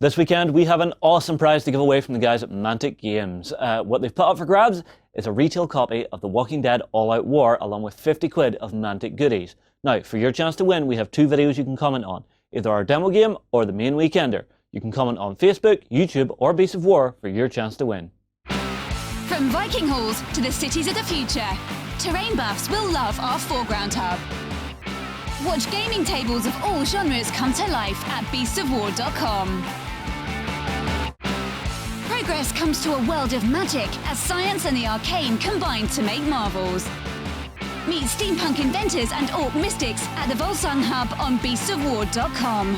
This weekend, we have an awesome prize to give away from the guys at Mantic Games. What they've put up for grabs is a retail copy of The Walking Dead All-Out War, along with 50 quid of Mantic goodies. Now, for your chance to win, we have two videos you can comment on, either our demo game or the main weekender. You can comment on Facebook, YouTube, or Beasts of War for your chance to win. From Viking halls to the cities of the future, terrain buffs will love our foreground hub. Watch gaming tables of all genres come to life at beastsofwar.com. Progress comes to a world of magic as science and the arcane combine to make marvels. Meet steampunk inventors and orc mystics at the Wolsung hub on beastsofwar.com.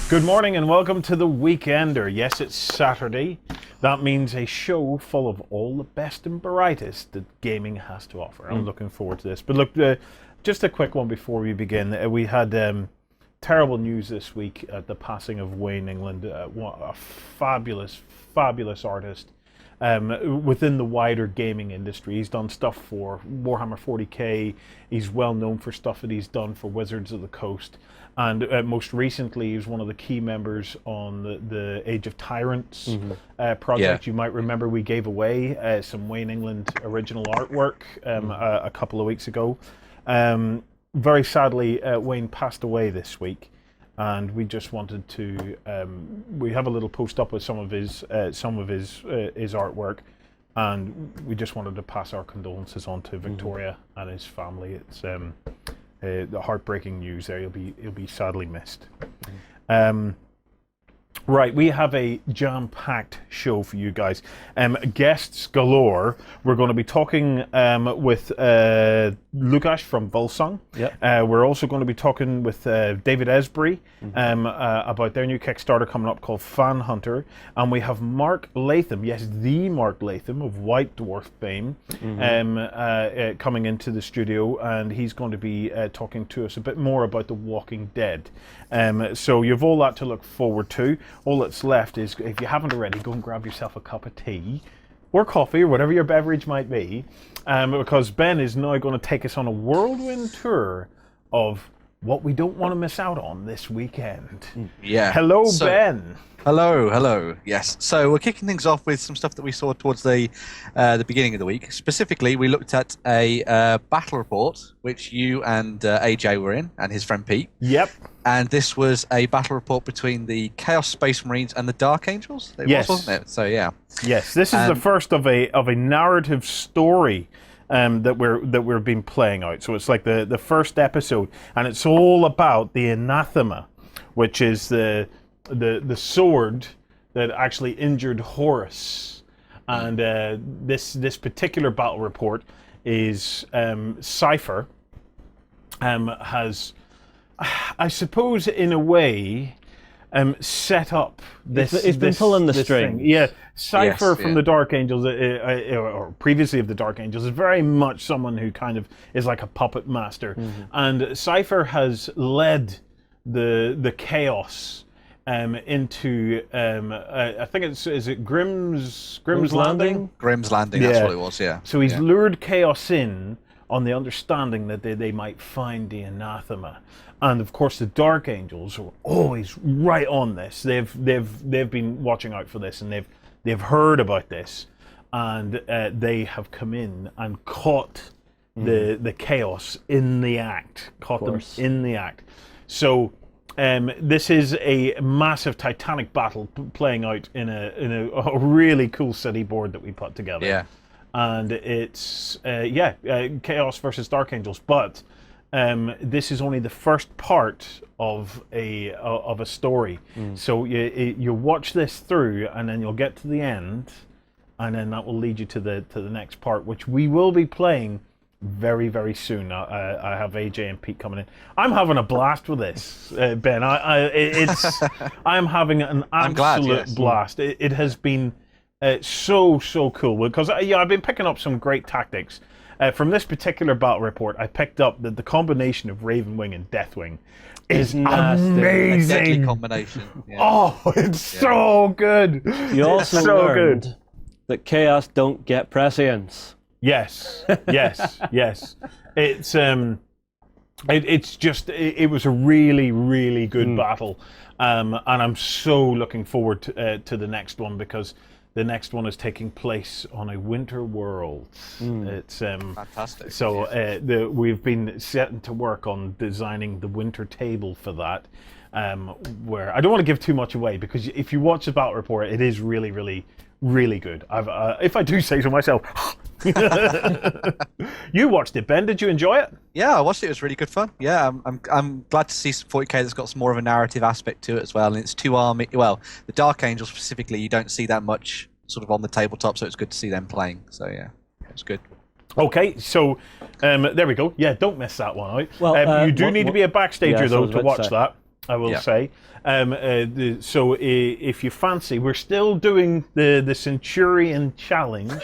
Good morning and welcome to The Weekender. Yes, it's Saturday. That means a show full of all the best and brightest that gaming has to offer. I'm looking forward to this. But look, just a quick one before we begin. We had terrible news this week at the passing of Wayne England, a fabulous, fabulous artist within the wider gaming industry. He's done stuff for Warhammer 40k. He's well known for stuff that he's done for Wizards of the Coast. And most recently, he was one of the key members on the Age of Tyrants project. You might remember we gave away some Wayne England original artwork a couple of weeks ago. Very sadly, Wayne passed away this week, and we just wanted to. We have a little post up with some of his artwork, and we just wanted to pass our condolences on to Victoria and his family. It's the heartbreaking news there. He'll be sadly missed. Right, we have a jam-packed show for you guys. Guests galore. We're going to be talking with Lukasz from Wolsung. Yep. We're also going to be talking with David Esbury about their new Kickstarter coming up called FanHunter. And we have Mark Latham, yes, the Mark Latham of White Dwarf fame, coming into the studio, and he's going to be talking to us a bit more about The Walking Dead. So you've all that to look forward to. All that's left is, if you haven't already, go and grab yourself a cup of tea or coffee or whatever your beverage might be, because Ben is now going to take us on a whirlwind tour of what we don't want to miss out on this weekend. Yeah. Hello, Ben. Hello. Yes. So we're kicking things off with some stuff that we saw towards the beginning of the week. Specifically, we looked at a battle report which you and AJ were in, and his friend Pete. Yep. And this was a battle report between the Chaos Space Marines and the Dark Angels. Yes. Wasn't it? So yeah. Yes. This is the first of a narrative story that we've been playing out. So it's like the first episode, and it's all about the anathema, which is the sword that actually injured Horus. And this particular battle report is Cypher has, I suppose, in a way, set up this. He's been pulling the string. Yeah, Cypher from the Dark Angels, or previously of the Dark Angels, is very much someone who kind of is like a puppet master, and Cypher has led the chaos into I think is it Grimm's Landing? Grimm's Landing. That's what it was. Yeah. So he's lured chaos in on the understanding that they might find the anathema. And of course, the Dark Angels are always right on this. They've been watching out for this, and they've heard about this, and they have come in and caught the chaos in the act. Caught them in the act. So this is a massive titanic battle playing out in a really cool city board that we put together. Yeah. And it's Chaos versus Dark Angels, but this is only the first part of a story. So you watch this through, and then you'll get to the end, and then that will lead you to the next part, which we will be playing very, very soon. I have AJ and Pete coming in. I'm having a blast with this, Ben. I'm having an absolute blast. It has been so cool, because I've been picking up some great tactics. From this particular battle report, I picked up that the combination of Ravenwing and Deathwing is amazing. A deadly combination. Yeah. Oh, it's so good. You also learned that Chaos don't get prescience. Yes, yes. It was a really, really good battle, and I'm so looking forward to the next one, because the next one is taking place on a winter world. It's fantastic. So we've been setting to work on designing the winter table for that. Where I don't want to give too much away, because if you watch the battle report, it is really, really, really good. If I do say so myself. You watched it, Ben. Did you enjoy it? Yeah, I watched it. It was really good fun. Yeah, I'm glad to see some 40k that's got some more of a narrative aspect to it as well. And it's two army. Well, the Dark Angels specifically, you don't see that much sort of on the tabletop, so it's good to see them playing. So yeah, it was good. Okay, so there we go. Yeah, don't miss that one out. Well, you do need to be a backstager though to watch that. I will Yeah. say. So if you fancy, we're still doing the Centurion Challenge.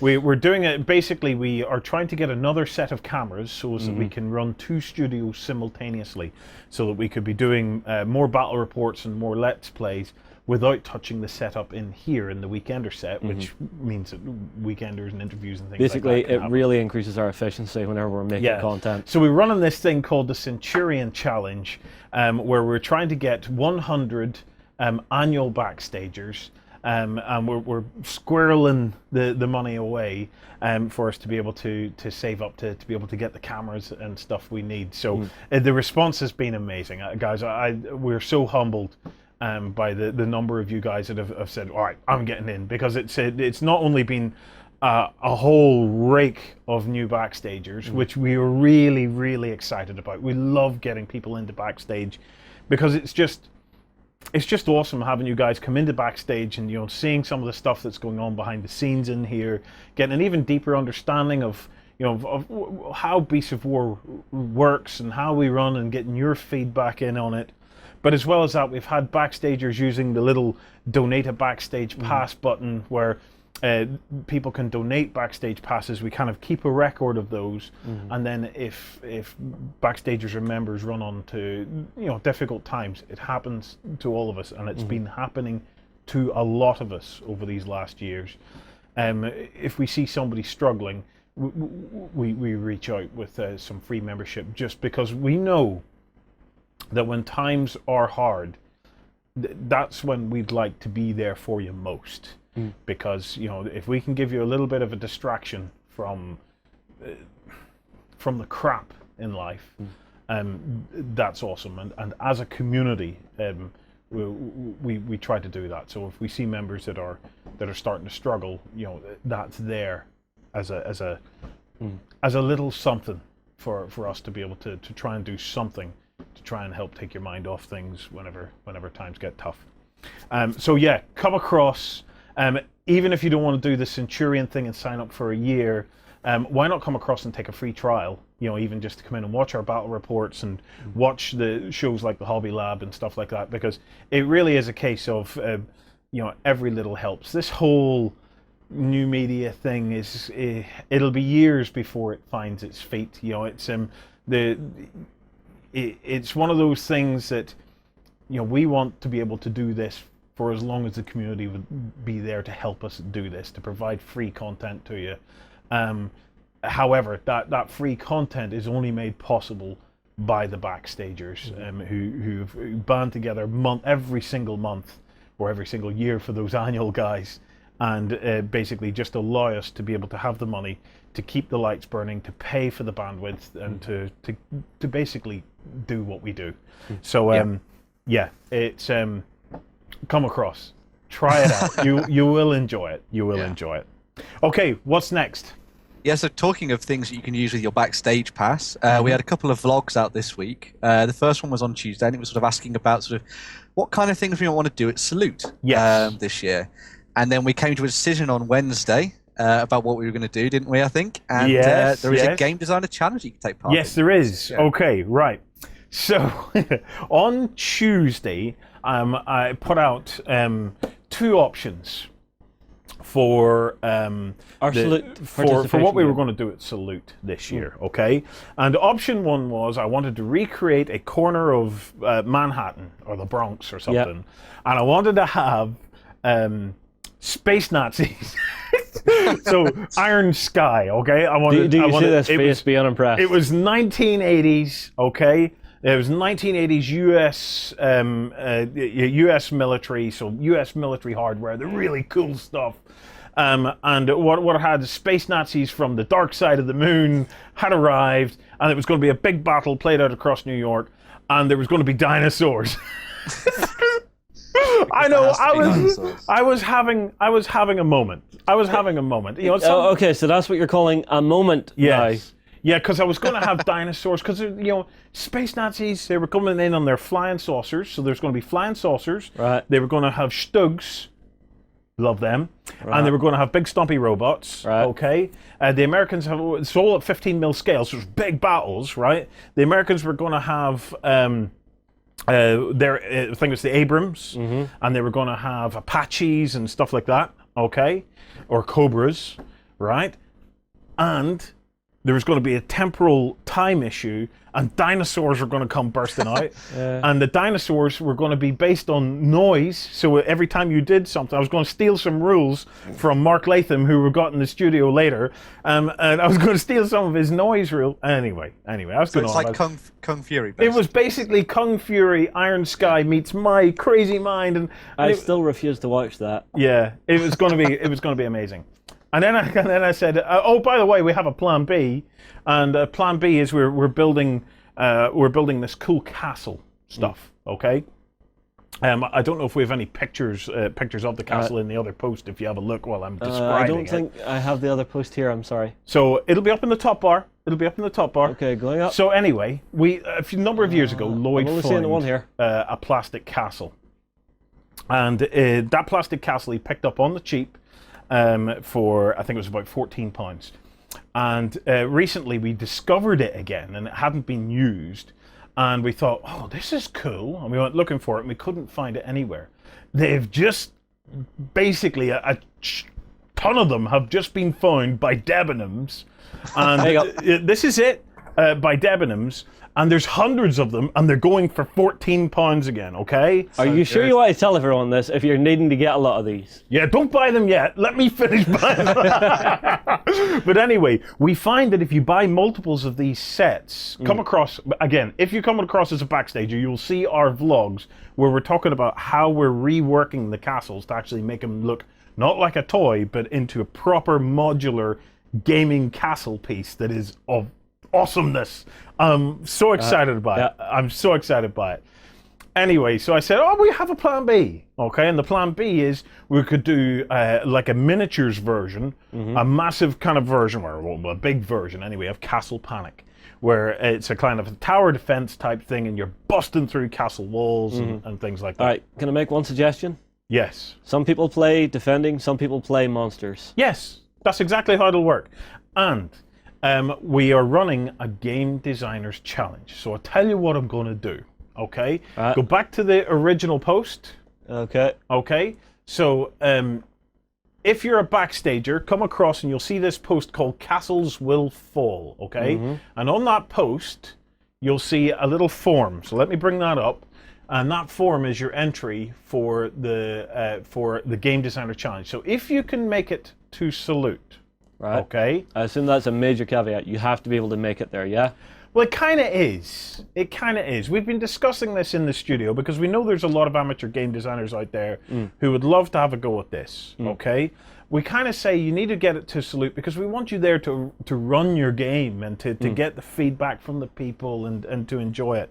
We're doing it, basically we are trying to get another set of cameras so that we can run 2 studios simultaneously, so that we could be doing more battle reports and more Let's Plays without touching the setup in here in the Weekender set, which means that Weekenders and interviews and things Basically, like that. it really increases our efficiency whenever we're making content. So we're running this thing called the Centurion Challenge, where we're trying to get 100 annual backstagers, and we're squirreling the money away for us to be able to save up to be able to get the cameras and stuff we need. So the response has been amazing, guys. We're so humbled by the number of you guys that have said, all right, I'm getting in, because it's not only been a whole rake of new backstagers, which we are really, really excited about. We love getting people into backstage, because it's just awesome having you guys come into backstage and seeing some of the stuff that's going on behind the scenes in here, getting an even deeper understanding of of how Beasts of War works and how we run, and getting your feedback in on it. But as well as that, we've had backstagers using the little donate a backstage pass button, where people can donate backstage passes. We kind of keep a record of those, and then if backstagers or members run on to difficult times, it happens to all of us, and it's been happening to a lot of us over these last years. If we see somebody struggling, we reach out with some free membership, just because we know that when times are hard, that's when we'd like to be there for you most. Because if we can give you a little bit of a distraction from the crap in life, that's awesome. And as a community, we try to do that. So if we see members that are starting to struggle, that's there as a little something for us to be able to try and do something to try and help take your mind off things whenever times get tough. So yeah, come across. Even if you don't want to do the Centurion thing and sign up for a year, why not come across and take a free trial? Even just to come in and watch our battle reports and watch the shows like the Hobby Lab and stuff like that, because it really is a case of every little helps. This whole new media thing it'll be years before it finds its feet. It's one of those things that we want to be able to do this for as long as the community would be there to help us do this, to provide free content to you. However, that free content is only made possible by the backstagers who band together every single month or every single year for those annual guys, and basically just allow us to be able to have the money to keep the lights burning, to pay for the bandwidth, and to basically do what we do. So it's come across, try it out. You will enjoy it. You will enjoy it. Okay, what's next? Yeah, so talking of things that you can use with your backstage pass, we had a couple of vlogs out this week. The first one was on Tuesday, and it was sort of asking about sort of what kind of things we want to do at Salute this year. And then we came to a decision on Wednesday about what we were going to do, didn't we, I think? And there is a game designer challenge you can take part in. Yes, there is. Yeah. Okay, right. So on Tuesday, I put out 2 options for for what we were going to do at Salute this year. Okay, and option 1 was I wanted to recreate a corner of Manhattan or the Bronx or something, and I wanted to have space Nazis So Iron Sky, okay. Do you see this face be unimpressed? It was 1980s, okay. It was 1980s U.S. military, so U.S. military hardware, the really cool stuff. And what had the space Nazis from the dark side of the moon had arrived, and it was going to be a big battle played out across New York, and there was going to be dinosaurs. I know. I was having a moment. You know. Okay, so that's what you're calling a moment. Yes. Yeah, because I was going to have dinosaurs, because, you know, space Nazis, they were coming in on their flying saucers, so there's going to be flying saucers. Right. They were going to have Stugs, love them, right. And they were going to have big stompy robots, right. Okay? The Americans have, it's all at 15 mil scale, so it's big battles, right? The Americans were going to have I think it's the Abrams, and they were going to have Apaches and stuff like that, okay? Or Cobras, right? And there was going to be a temporal time issue, and dinosaurs were going to come bursting out. And the dinosaurs were going to be based on noise, so every time you did something, I was going to steal some rules from Mark Latham, who we got in the studio later, and I was going to steal some of his noise rule. Anyway, I was going on. So it's like Kung Fury, basically. It was basically Kung Fury, Iron Sky meets My Crazy Mind, and I still refuse to watch that. Yeah, it was going to be amazing. And then I said, oh, by the way, we have a plan B, and plan B is we're building this cool castle stuff. Okay. I don't know if we have any pictures of the castle in the other post. If you have a look while I'm describing I don't think I have the other post here. I'm sorry. So it'll be up in the top bar. Okay, going up. So anyway, a number of years ago, Lloyd found one here. A plastic castle, and that plastic castle he picked up on the cheap. For I think it was about £14, and recently we discovered it again, and it hadn't been used, and we thought, oh, this is cool, and we went looking for it, and we couldn't find it anywhere. They've just basically a ton of them have just been found by Debenhams, and this is it by Debenhams. And there's hundreds of them, and they're going for £14 again, okay? Are you sure you want to tell everyone this if you're needing to get a lot of these? Yeah, don't buy them yet. Let me finish buying them. But anyway, we find that if you buy multiples of these sets, come across, again, if you come across as a backstager, you'll see our vlogs where we're talking about how we're reworking the castles to actually make them look not like a toy, but into a proper modular gaming castle piece that is of awesomeness. I'm so excited about it. I'm so excited by it. Anyway, so I said, oh, we have a plan B. Okay, and the plan B is we could do like a miniatures version, a massive kind of version, or a big version anyway, of Castle Panic, where it's a kind of a tower defense type thing, and you're busting through castle walls and things like that. All right, can I make one suggestion? Yes. Some people play defending, some people play monsters. Yes, that's exactly how it'll work. And we are running a game designers challenge. So I'll tell you what I'm going to do. Okay? Go back to the original post. Okay. Okay? So if you're a backstager, come across and you'll see this post called Castles Will Fall. Okay? And on that post, you'll see a little form. So let me bring that up. And that form is your entry for the Game Designer Challenge. So if you can make it to Salute, right. Okay. I assume that's a major caveat. You have to be able to make it there, yeah? Well, it kind of is. It kind of is. We've been discussing this in the studio because we know there's a lot of amateur game designers out there who would love to have a go at this, okay? We kind of say you need to get it to Salute because we want you there to run your game and to get the feedback from the people and to enjoy it.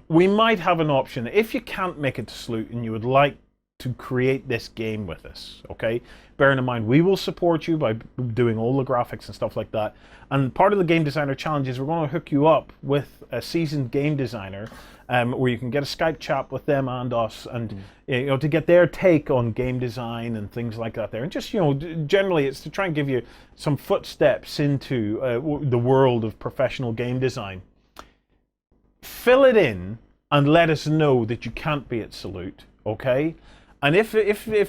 We might have an option. If you can't make it to Salute and you would like to create this game with us, okay? Bearing in mind, we will support you by doing all the graphics and stuff like that. And part of the Game Designer Challenge is we're going to hook you up with a seasoned game designer where you can get a Skype chat with them and us and you know, to get their take on game design and things like that there. And just, you know, generally it's to try and give you some footsteps into the world of professional game design. Fill it in and let us know that you can't be at Salute, okay? And if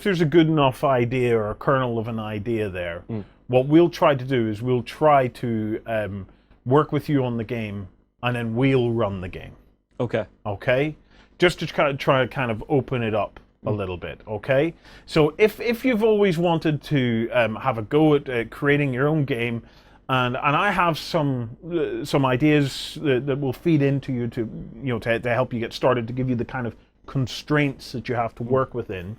there's a good enough idea or a kernel of an idea there, what we'll try to do is we'll try to work with you on the game, and then we'll run the game. Okay. Okay? Just to try to kind of open it up a little bit, okay? So if you've always wanted to have a go at creating your own game, and I have some ideas that will feed into you to help you get started, to give you the kind of constraints that you have to work within.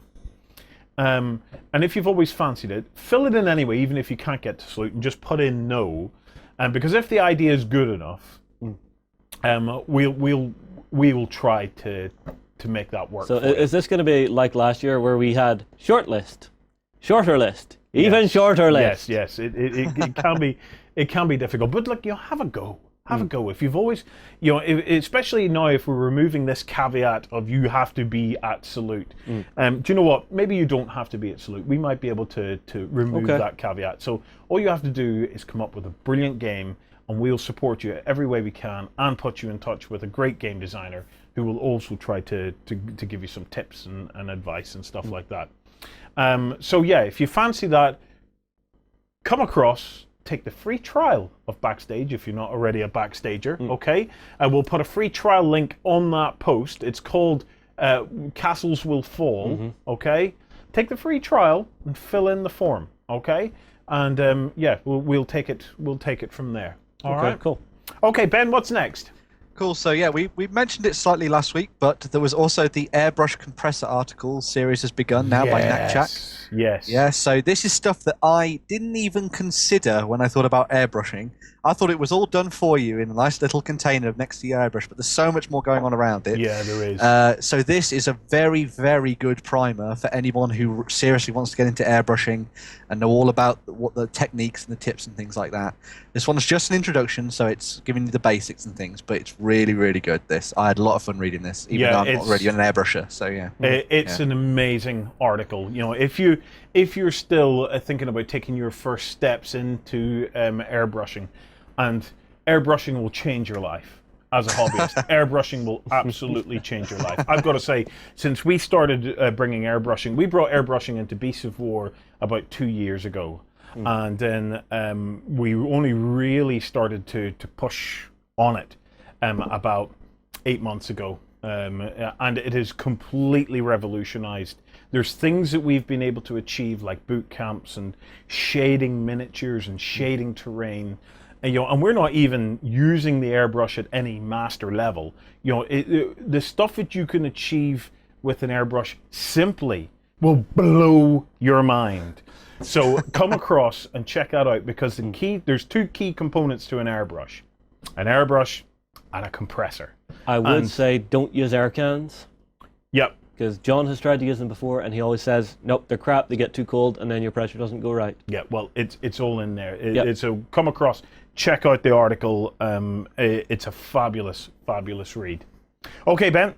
And if you've always fancied it, fill it in anyway, even if you can't get to salute, and just put in no. Because if the idea is good enough, we'll try to make that work. So is this going to be like last year where we had short list, shorter list, even shorter list? Yes. It can be difficult, but look, have a go. Have a go. If you've always, especially now if we're removing this caveat of you have to be at salute. Do you know what? Maybe you don't have to be at salute. We might be able to remove that caveat. So all you have to do is come up with a brilliant game, and we'll support you every way we can and put you in touch with a great game designer who will also try to give you some tips and advice and stuff like that. So yeah, if you fancy that, come across. Take the free trial of Backstage if you're not already a Backstager, okay? We'll put a free trial link on that post. It's called Castles Will Fall, okay? Take the free trial and fill in the form, okay? And we'll take it from there. All right, cool. Okay, Ben, what's next? Cool. So yeah, we mentioned it slightly last week, but there was also the Airbrush Compressor Article series has begun now by Nakchak. Yes. Yeah. So this is stuff that I didn't even consider when I thought about airbrushing. I thought it was all done for you in a nice little container next to your airbrush, but there's so much more going on around it. Yeah, there is. So this is a very, very good primer for anyone who seriously wants to get into airbrushing and know all about what the techniques and the tips and things like that. This one's just an introduction, so it's giving you the basics and things, but it's really, really good. I had a lot of fun reading this, even though I'm not already an airbrusher. So yeah, it's an amazing article. If you're still thinking about taking your first steps into airbrushing, and airbrushing will change your life as a hobbyist. Airbrushing will absolutely change your life. I've got to say, since we started bringing airbrushing, we brought airbrushing into Beasts of War about 2 years ago. And then we only really started to push on it about 8 months ago. And it has completely revolutionized. There's things that we've been able to achieve, like boot camps and shading miniatures and shading terrain. And we're not even using the airbrush at any master level. The stuff that you can achieve with an airbrush simply will blow your mind. So come across and check that out, because there's two key components to an airbrush and a compressor. I would say don't use air cans. Yep. Because John has tried to use them before, and he always says, nope, they're crap, they get too cold, and then your pressure doesn't go right. Yeah, well, it's all in there. So come across, check out the article. It's a fabulous, fabulous read. Okay, Ben.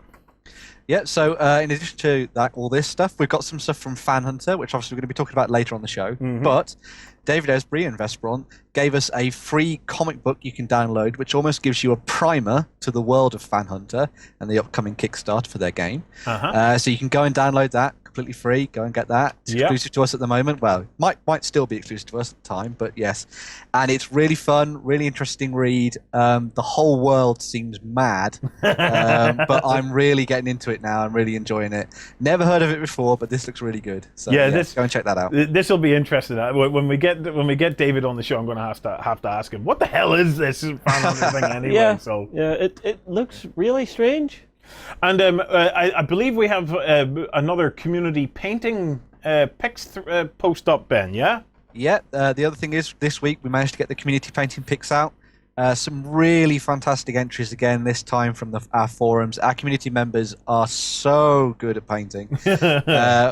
Yeah, so in addition to all this stuff, we've got some stuff from FanHunter, which obviously we're going to be talking about later on the show. But David Esbury and Vesper-On gave us a free comic book you can download, which almost gives you a primer to the world of FanHunter and the upcoming Kickstarter for their game. So you can go and download that completely free. Go and get that. It's exclusive to us at the moment. Well, might still be exclusive to us at the time, but yes. And it's really fun, really interesting read. The whole world seems mad, but I'm really getting into it now. I'm really enjoying it. Never heard of it before, but this looks really good. So go and check that out. This will be interesting. When we get David on the show, I'm going to have to ask him, what the hell is this FanHunter thing anyway? It looks really strange. And I believe we have another community painting pics post up, Ben, yeah? Yeah, the other thing is, this week we managed to get the community painting pics out. Some really fantastic entries again, this time from our forums. Our community members are so good at painting.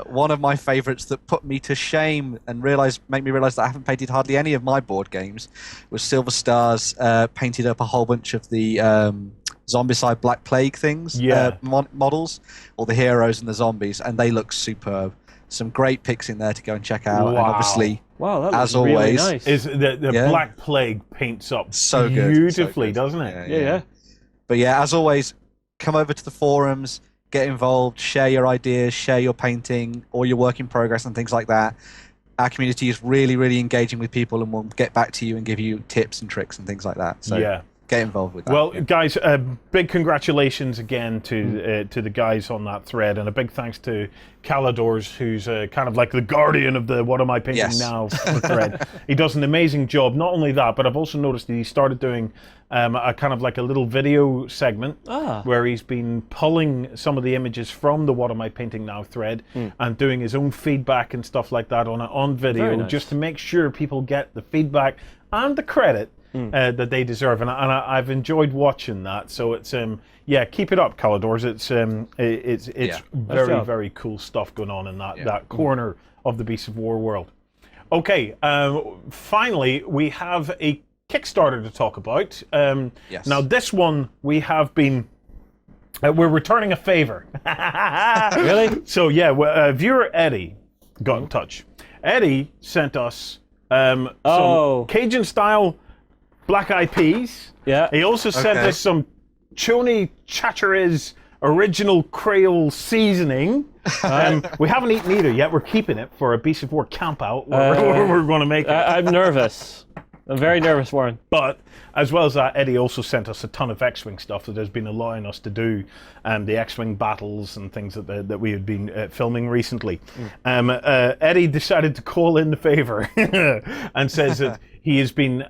One of my favourites that put me to shame and make me realise that I haven't painted hardly any of my board games was Silver Stars painted up a whole bunch of the Zombicide Black Plague things, models, or the heroes and the zombies, and they look superb. Some great pics in there to go and check out. And obviously, that as looks really always, nice. Is the Black Plague paints up so good, beautifully, so good. Doesn't it? Yeah. But yeah, as always, come over to the forums, get involved, share your ideas, share your painting, or your work in progress and things like that. Our community is really, really engaging with people, and we'll get back to you and give you tips and tricks and things like that. So get get involved with that. Well, guys, big congratulations again to the guys on that thread, and a big thanks to Calidors, who's kind of like the guardian of the What Am I Painting Now thread. He does an amazing job. Not only that, but I've also noticed that he started doing a kind of like a little video segment where he's been pulling some of the images from the What Am I Painting Now thread and doing his own feedback and stuff like that on video, just to make sure people get the feedback and the credit that they deserve, and I've enjoyed watching that. So it's keep it up, Calidors. It's very, very cool stuff going on in that corner of the Beasts of War world. Okay, finally we have a Kickstarter to talk about. Now this one we have been we're returning a favor. Really? So viewer Eddie got in touch. Eddie sent us some Cajun style black eyed peas. Yeah. He also sent us some Choni Chacharis original Creole seasoning. We haven't eaten either yet. We're keeping it for a Beast of War camp out where we're going to make it. I'm nervous. I'm very nervous, Warren. But as well as that, Eddie also sent us a ton of X-Wing stuff that has been allowing us to do the X-Wing battles and things that we had been filming recently. Eddie decided to call in the favor and says that he has been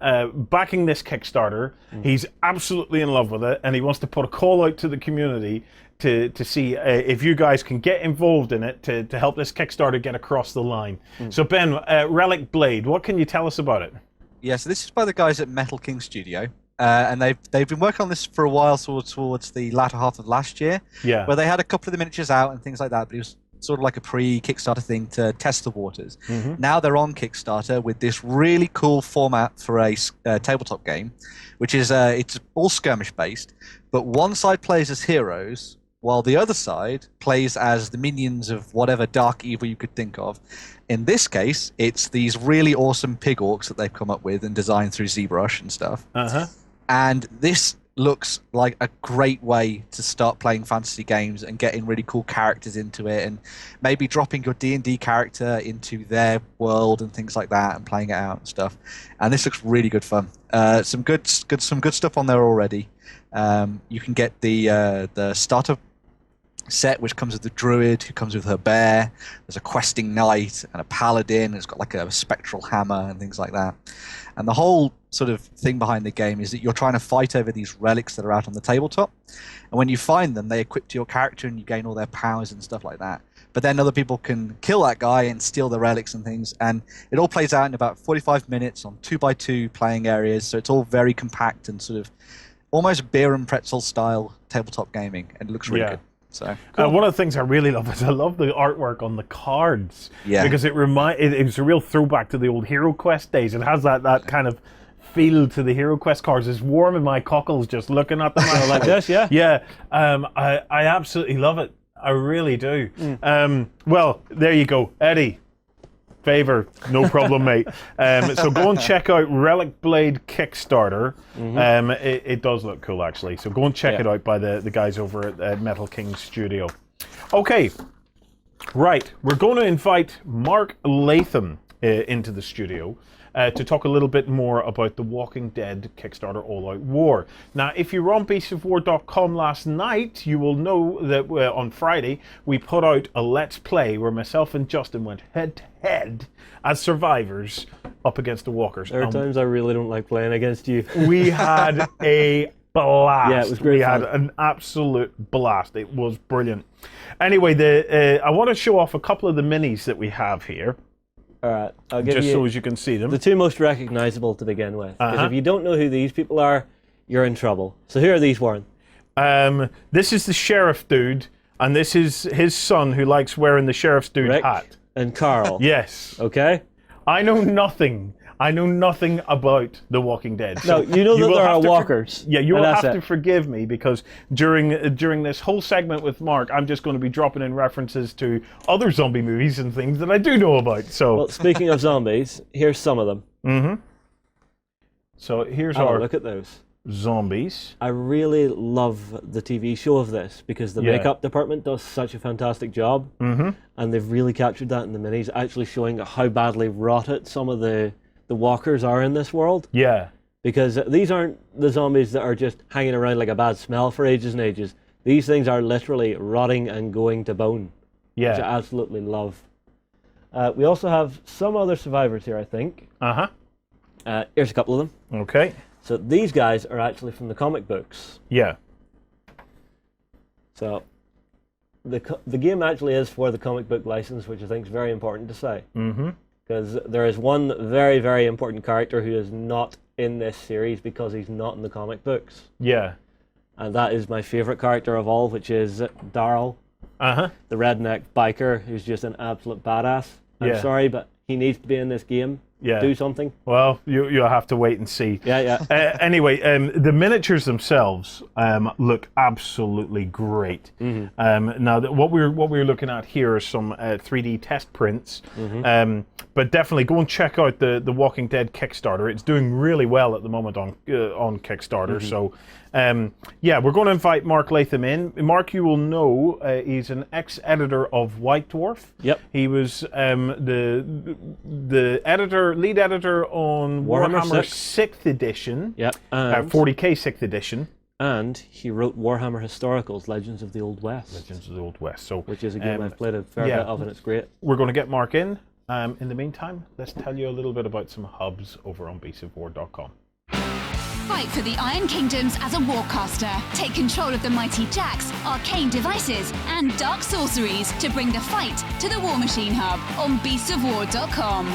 backing this Kickstarter. He's absolutely in love with it, and he wants to put a call out to the community to see if you guys can get involved in it to help this Kickstarter get across the line. So Ben, RelicBlade, what can you tell us about it? Yeah, so this is by the guys at Metal King Studio, and they've been working on this for a while, towards the latter half of last year. Yeah. Where they had a couple of the miniatures out and things like that, but it was sort of like a pre-Kickstarter thing to test the waters. Now they're on Kickstarter with this really cool format for a tabletop game, which is it's all skirmish based, but one side plays as heroes, while the other side plays as the minions of whatever dark evil you could think of. In this case, it's these really awesome pig orcs that they've come up with and designed through ZBrush and stuff. And this looks like a great way to start playing fantasy games and getting really cool characters into it, and maybe dropping your D&D character into their world and things like that and playing it out and stuff. And this looks really good fun. Some good stuff on there already. You can get the starter set, which comes with the druid who comes with her bear. There's a questing knight and a paladin. It's got like a spectral hammer and things like that. And the whole sort of thing behind the game is that you're trying to fight over these relics that are out on the tabletop, and when you find them, they equip to your character and you gain all their powers and stuff like that. But then other people can kill that guy and steal the relics and things, and it all plays out in about 45 minutes on 2x2 playing areas. So it's all very compact and sort of almost beer and pretzel style tabletop gaming, and it looks really good. So cool. One of the things I really love is I love the artwork on the cards, because it was a real throwback to the old Hero Quest days. It has that kind of feel to the Hero Quest cards. It's warm in my cockles just looking at them. Like this, I absolutely love it. I really do. Well, there you go, Eddie. Favor, no problem, mate. So go and check out RelicBlade Kickstarter. It does look cool, actually. So go and check it out by the guys over at Metal King Studio. Okay, right. We're going to invite Mark Latham into the studio to talk a little bit more about the Walking Dead Kickstarter All Out War. Now, if you were on beastsofwar.com last night, you will know that on Friday we put out a Let's Play where myself and Justin went head-to-head as survivors up against the walkers. There are times I really don't like playing against you. We had a blast. Yeah, it was great. We had an absolute blast. It was brilliant. Anyway, I want to show off a couple of the minis that we have here. All right, I'll give just you so as you can see them. The two most recognizable to begin with. Because if you don't know who these people are, you're in trouble. So who are these, Warren? This is the sheriff dude, and this is his son who likes wearing the sheriff's dude Rick hat. And Carl. Yes. Okay. I know nothing about The Walking Dead. So no, you know that there are walkers. You will have to forgive me, because during this whole segment with Mark, I'm just going to be dropping in references to other zombie movies and things that I do know about. So, well, speaking of zombies, here's some of them. So here's our look at those zombies. I really love the TV show of this, because the makeup department does such a fantastic job, and they've really captured that in the minis, actually showing how badly rotted some of the walkers are in this world. Yeah. Because these aren't the zombies that are just hanging around like a bad smell for ages and ages. These things are literally rotting and going to bone, which I absolutely love. We also have some other survivors here, I think. Here's a couple of them. Okay. So these guys are actually from the comic books. Yeah. So the game actually is for the comic book license, which I think is very important to say. Because there is one very, very important character who is not in this series because he's not in the comic books. Yeah. And that is my favorite character of all, which is Daryl, the redneck biker who's just an absolute badass. I'm sorry, but he needs to be in this game. Do something. Well, you'll have to wait and see. Anyway, the miniatures themselves look absolutely great. Now, what we're looking at here are some 3D test prints. But definitely go and check out the Walking Dead Kickstarter. It's doing really well at the moment on Kickstarter. So, we're going to invite Mark Latham in. Mark, you will know, he's an ex-editor of White Dwarf. He was the lead editor on Warhammer 6th edition. 40k 6th edition. And he wrote Warhammer Historicals, Legends of the Old West. Legends of the Old West. So, which is a game I've played a fair bit of, and it's great. We're going to get Mark in. In the meantime, let's tell you a little bit about some hubs over on beastsofwar.com. Fight for the Iron Kingdoms as a warcaster. Take control of the mighty jacks, arcane devices, and dark sorceries to bring the fight to the War Machine Hub on beastsofwar.com.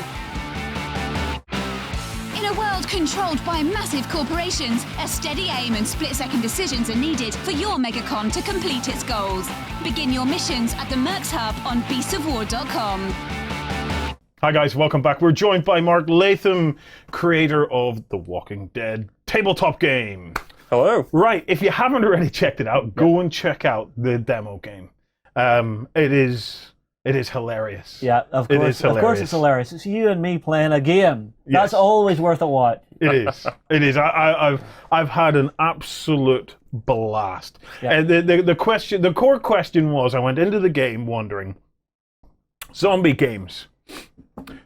In a world controlled by massive corporations, a steady aim and split-second decisions are needed for your Megacon to complete its goals. Begin your missions at the Mercs Hub on beastsofwar.com. Hi guys, welcome back. We're joined by Mark Latham, creator of the Walking Dead tabletop game. Hello. Right, if you haven't already checked it out, go and check out the demo game. It is hilarious. Yeah, of course. It is hilarious. Of course it's hilarious. It's you and me playing a game. That's always worth a watch. It is. It is. I've had an absolute blast. And the core question was, I went into the game wondering, zombie games.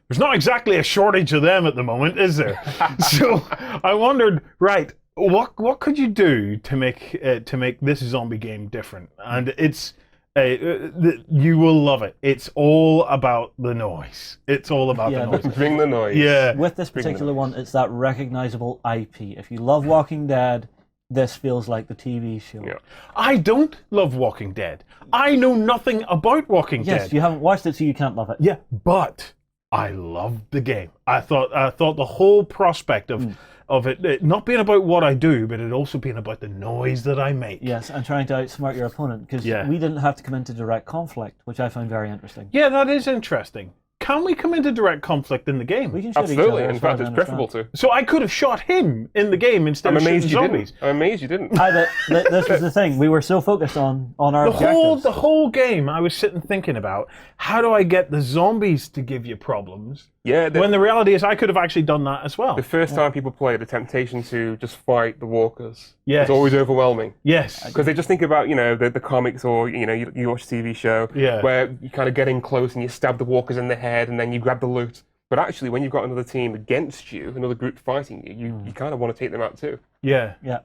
There's not exactly a shortage of them at the moment, is there? So I wondered, right, what could you do to make this zombie game different? And it's you will love it. It's all about the noise. It's all about the noise. Bring the noise. Yeah. With this particular one, it's that recognizable IP. If you love Walking Dead, this feels like the TV show. Yeah. I don't love Walking Dead. I know nothing about Walking Dead. Yes, you haven't watched it, so you can't love it. Yeah, but I loved the game. I thought the whole prospect of it not being about what I do, but it also being about the noise that I make. Yes, and trying to outsmart your opponent, because we didn't have to come into direct conflict, which I found very interesting. Yeah, that is interesting. Can we come into direct conflict in the game? We can shoot Absolutely. each other. In fact, it's preferable to. So I could have shot him in the game instead of shooting zombies. I'm amazed you didn't. This was the thing. We were so focused on our objectives. The whole game, I was sitting thinking about, how do I get the zombies to give you problems? Yeah. When the reality is I could have actually done that as well. The first time people play, the temptation to just fight the walkers is always overwhelming. Yes. Because they just think about, the comics or, you watch a TV show where you kind of get in close and you stab the walkers in the head and then you grab the loot. But actually, when you've got another team against you, another group fighting you, you kind of want to take them out too. Yeah. Yeah.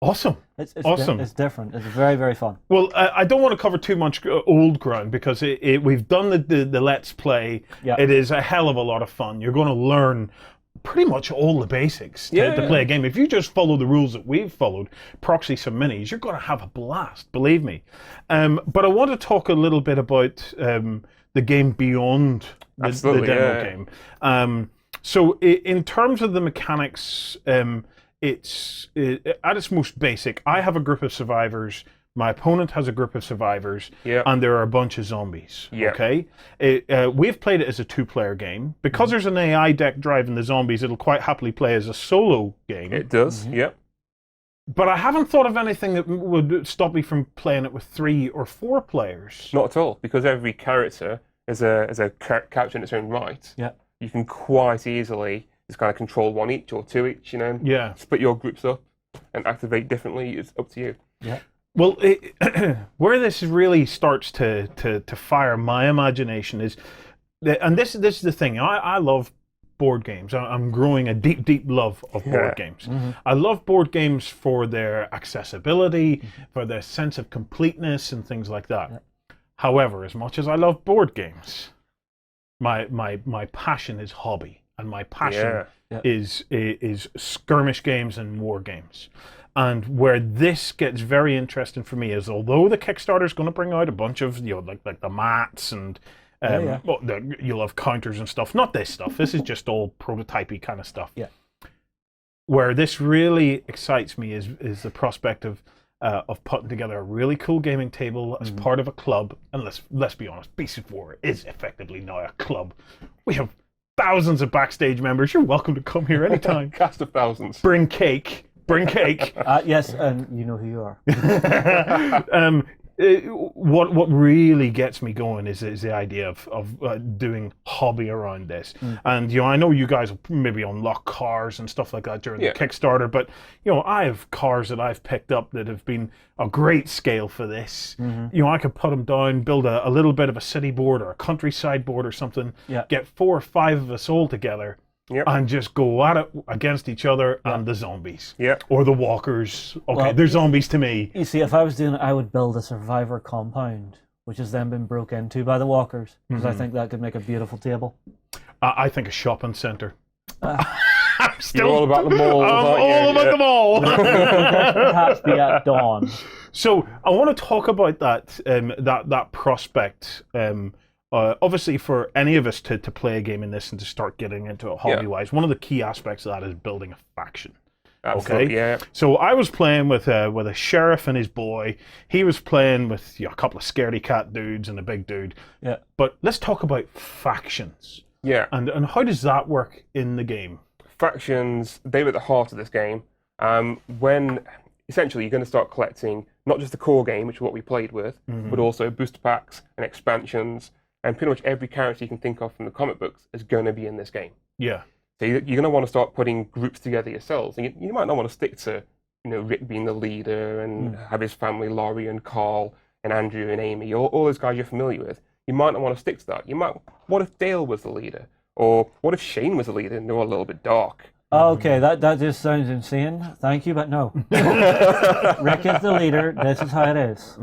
Awesome. It's awesome. It's different. It's very, very fun. Well, I don't want to cover too much old ground because we've done the Let's Play. Yeah. It is a hell of a lot of fun. You're going to learn pretty much all the basics to play a game. If you just follow the rules that we've followed, proxy some minis, you're going to have a blast, believe me. But I want to talk a little bit about the game beyond the demo game. So in terms of the mechanics, it's at its most basic. I have a group of survivors. My opponent has a group of survivors, and there are a bunch of zombies. Okay, we've played it as a two-player game because there's an AI deck driving the zombies. It'll quite happily play as a solo game. It does. Yep. But I haven't thought of anything that would stop me from playing it with 3 or 4 players. Not at all, because every character is a character in its own right. Yeah. You can quite easily just kind of control 1 each or 2 each. Split your groups up and activate differently. It's up to you. Yeah. Well, where this really starts to fire my imagination is, and this is the thing. I love board games. I'm growing a deep, deep love of board games. I love board games for their accessibility, for their sense of completeness and things like that. However, as much as I love board games, my passion is hobby, and my passion is skirmish games and war games. And where this gets very interesting for me is, although the Kickstarter is going to bring out a bunch of, like the mats and well, you'll have counters and stuff. Not this stuff. This is just all prototypey kind of stuff. Yeah. Where this really excites me is the prospect of putting together a really cool gaming table as part of a club. And let's be honest, Beasts of War is effectively now a club. We have thousands of backstage members. You're welcome to come here anytime. Cast of thousands. Bring cake. Bring cake. Yes, and you know who you are. What really gets me going is the idea of doing hobby around this. And I know you guys will maybe unlock cars and stuff like that during the Kickstarter, but I have cars that I've picked up that have been a great scale for this. I could put them down, build a little bit of a city board or a countryside board or something, get 4 or 5 of us all together. And just go at it against each other and the zombies. Or the walkers. Okay, well, they're zombies to me. You see, if I was doing it, I would build a survivor compound, which has then been broke into by the walkers, because I think that could make a beautiful table. I think a shopping centre. You're all about the mall. I'm all about the mall. Perhaps be at dawn. So I want to talk about that prospect. Obviously, for any of us to play a game in this and to start getting into it hobby-wise, one of the key aspects of that is building a faction. Absolutely, yeah. So I was playing with a sheriff and his boy. He was playing with a couple of scaredy cat dudes and a big dude. Yeah. But let's talk about factions. Yeah. And how does that work in the game? Factions, they were at the heart of this game. When essentially you're going to start collecting not just the core game, which is what we played with, but also booster packs and expansions. And pretty much every character you can think of from the comic books is going to be in this game. Yeah. So you're going to want to start putting groups together yourselves. And you might not want to stick to, Rick being the leader and have his family, Laurie and Carl and Andrew and Amy, all those guys you're familiar with. You might not want to stick to that. What if Dale was the leader? Or what if Shane was the leader and they're all a little bit dark? Okay, that just sounds insane. Thank you, but no. Rick is the leader. This is how it is.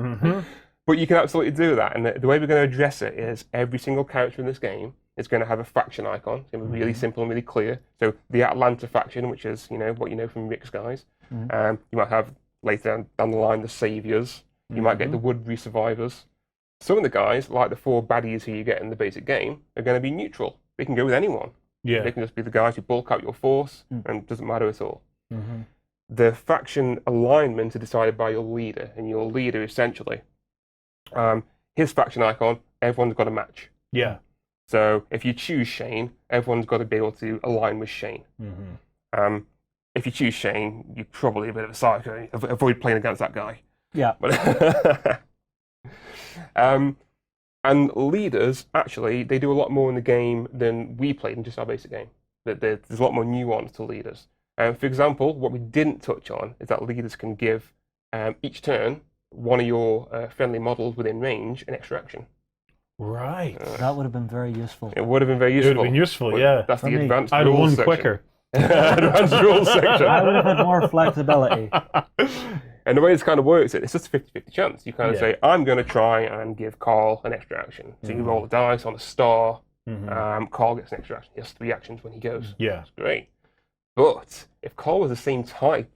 But you can absolutely do that, and the way we're going to address it is every single character in this game is going to have a faction icon. It's going to be really simple and really clear. So the Atlanta faction, which is what you know from Rick's guys. You might have later down the line the Saviors. You might get the Woodbury Survivors. Some of the guys, like the 4 baddies who you get in the basic game, are going to be neutral. They can go with anyone. They can just be the guys who bulk out your force, and it doesn't matter at all. The faction alignment is decided by your leader, and your leader essentially. His faction icon, everyone's got a match. Yeah. So if you choose Shane, everyone's got to be able to align with Shane. If you choose Shane, you're probably a bit of a psycho. Avoid playing against that guy. Yeah. But and leaders, actually, they do a lot more in the game than we played in just our basic game. There's a lot more nuance to leaders. For example, what we didn't touch on is that leaders can give each turn one of your friendly models within range an extra action. Right. That would have been very useful. It would have been very useful. It would have been useful, yeah. That's the advanced I'd rules won section. quicker. Advanced rules section. I would have had more flexibility. And the way this kind of works, it's just a 50-50 chance. You kind of say, I'm going to try and give Carl an extra action. So you roll the dice on a star. Carl gets an extra action. He has 3 actions when he goes. Yeah. That's great. But if Carl was the same type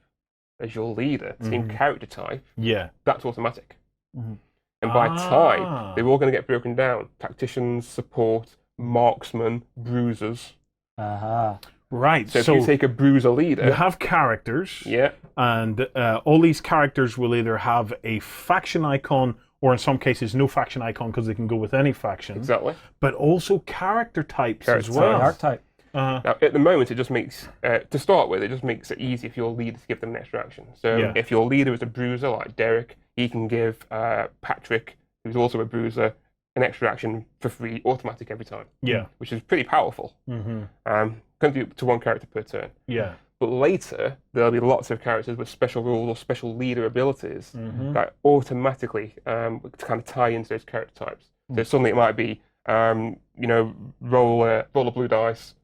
as your leader, same character type, that's automatic. And by type, they're all going to get broken down. Tacticians, support, marksmen, bruisers. Right. So if you take a bruiser leader... You have characters. Yeah. And all these characters will either have a faction icon or in some cases no faction icon because they can go with any faction. Exactly. But also character types as well. Archetype. Now, at the moment, it just makes, to start with, it just makes it easy for your leader to give them an extra action. So if your leader is a bruiser, like Derek, he can give Patrick, who's also a bruiser, an extra action for free, automatic every time. Yeah. Which is pretty powerful. Can do to 1 character per turn. Yeah. But later, there'll be lots of characters with special rules or special leader abilities that automatically kind of tie into those character types. So suddenly it might be, roll a blue dice,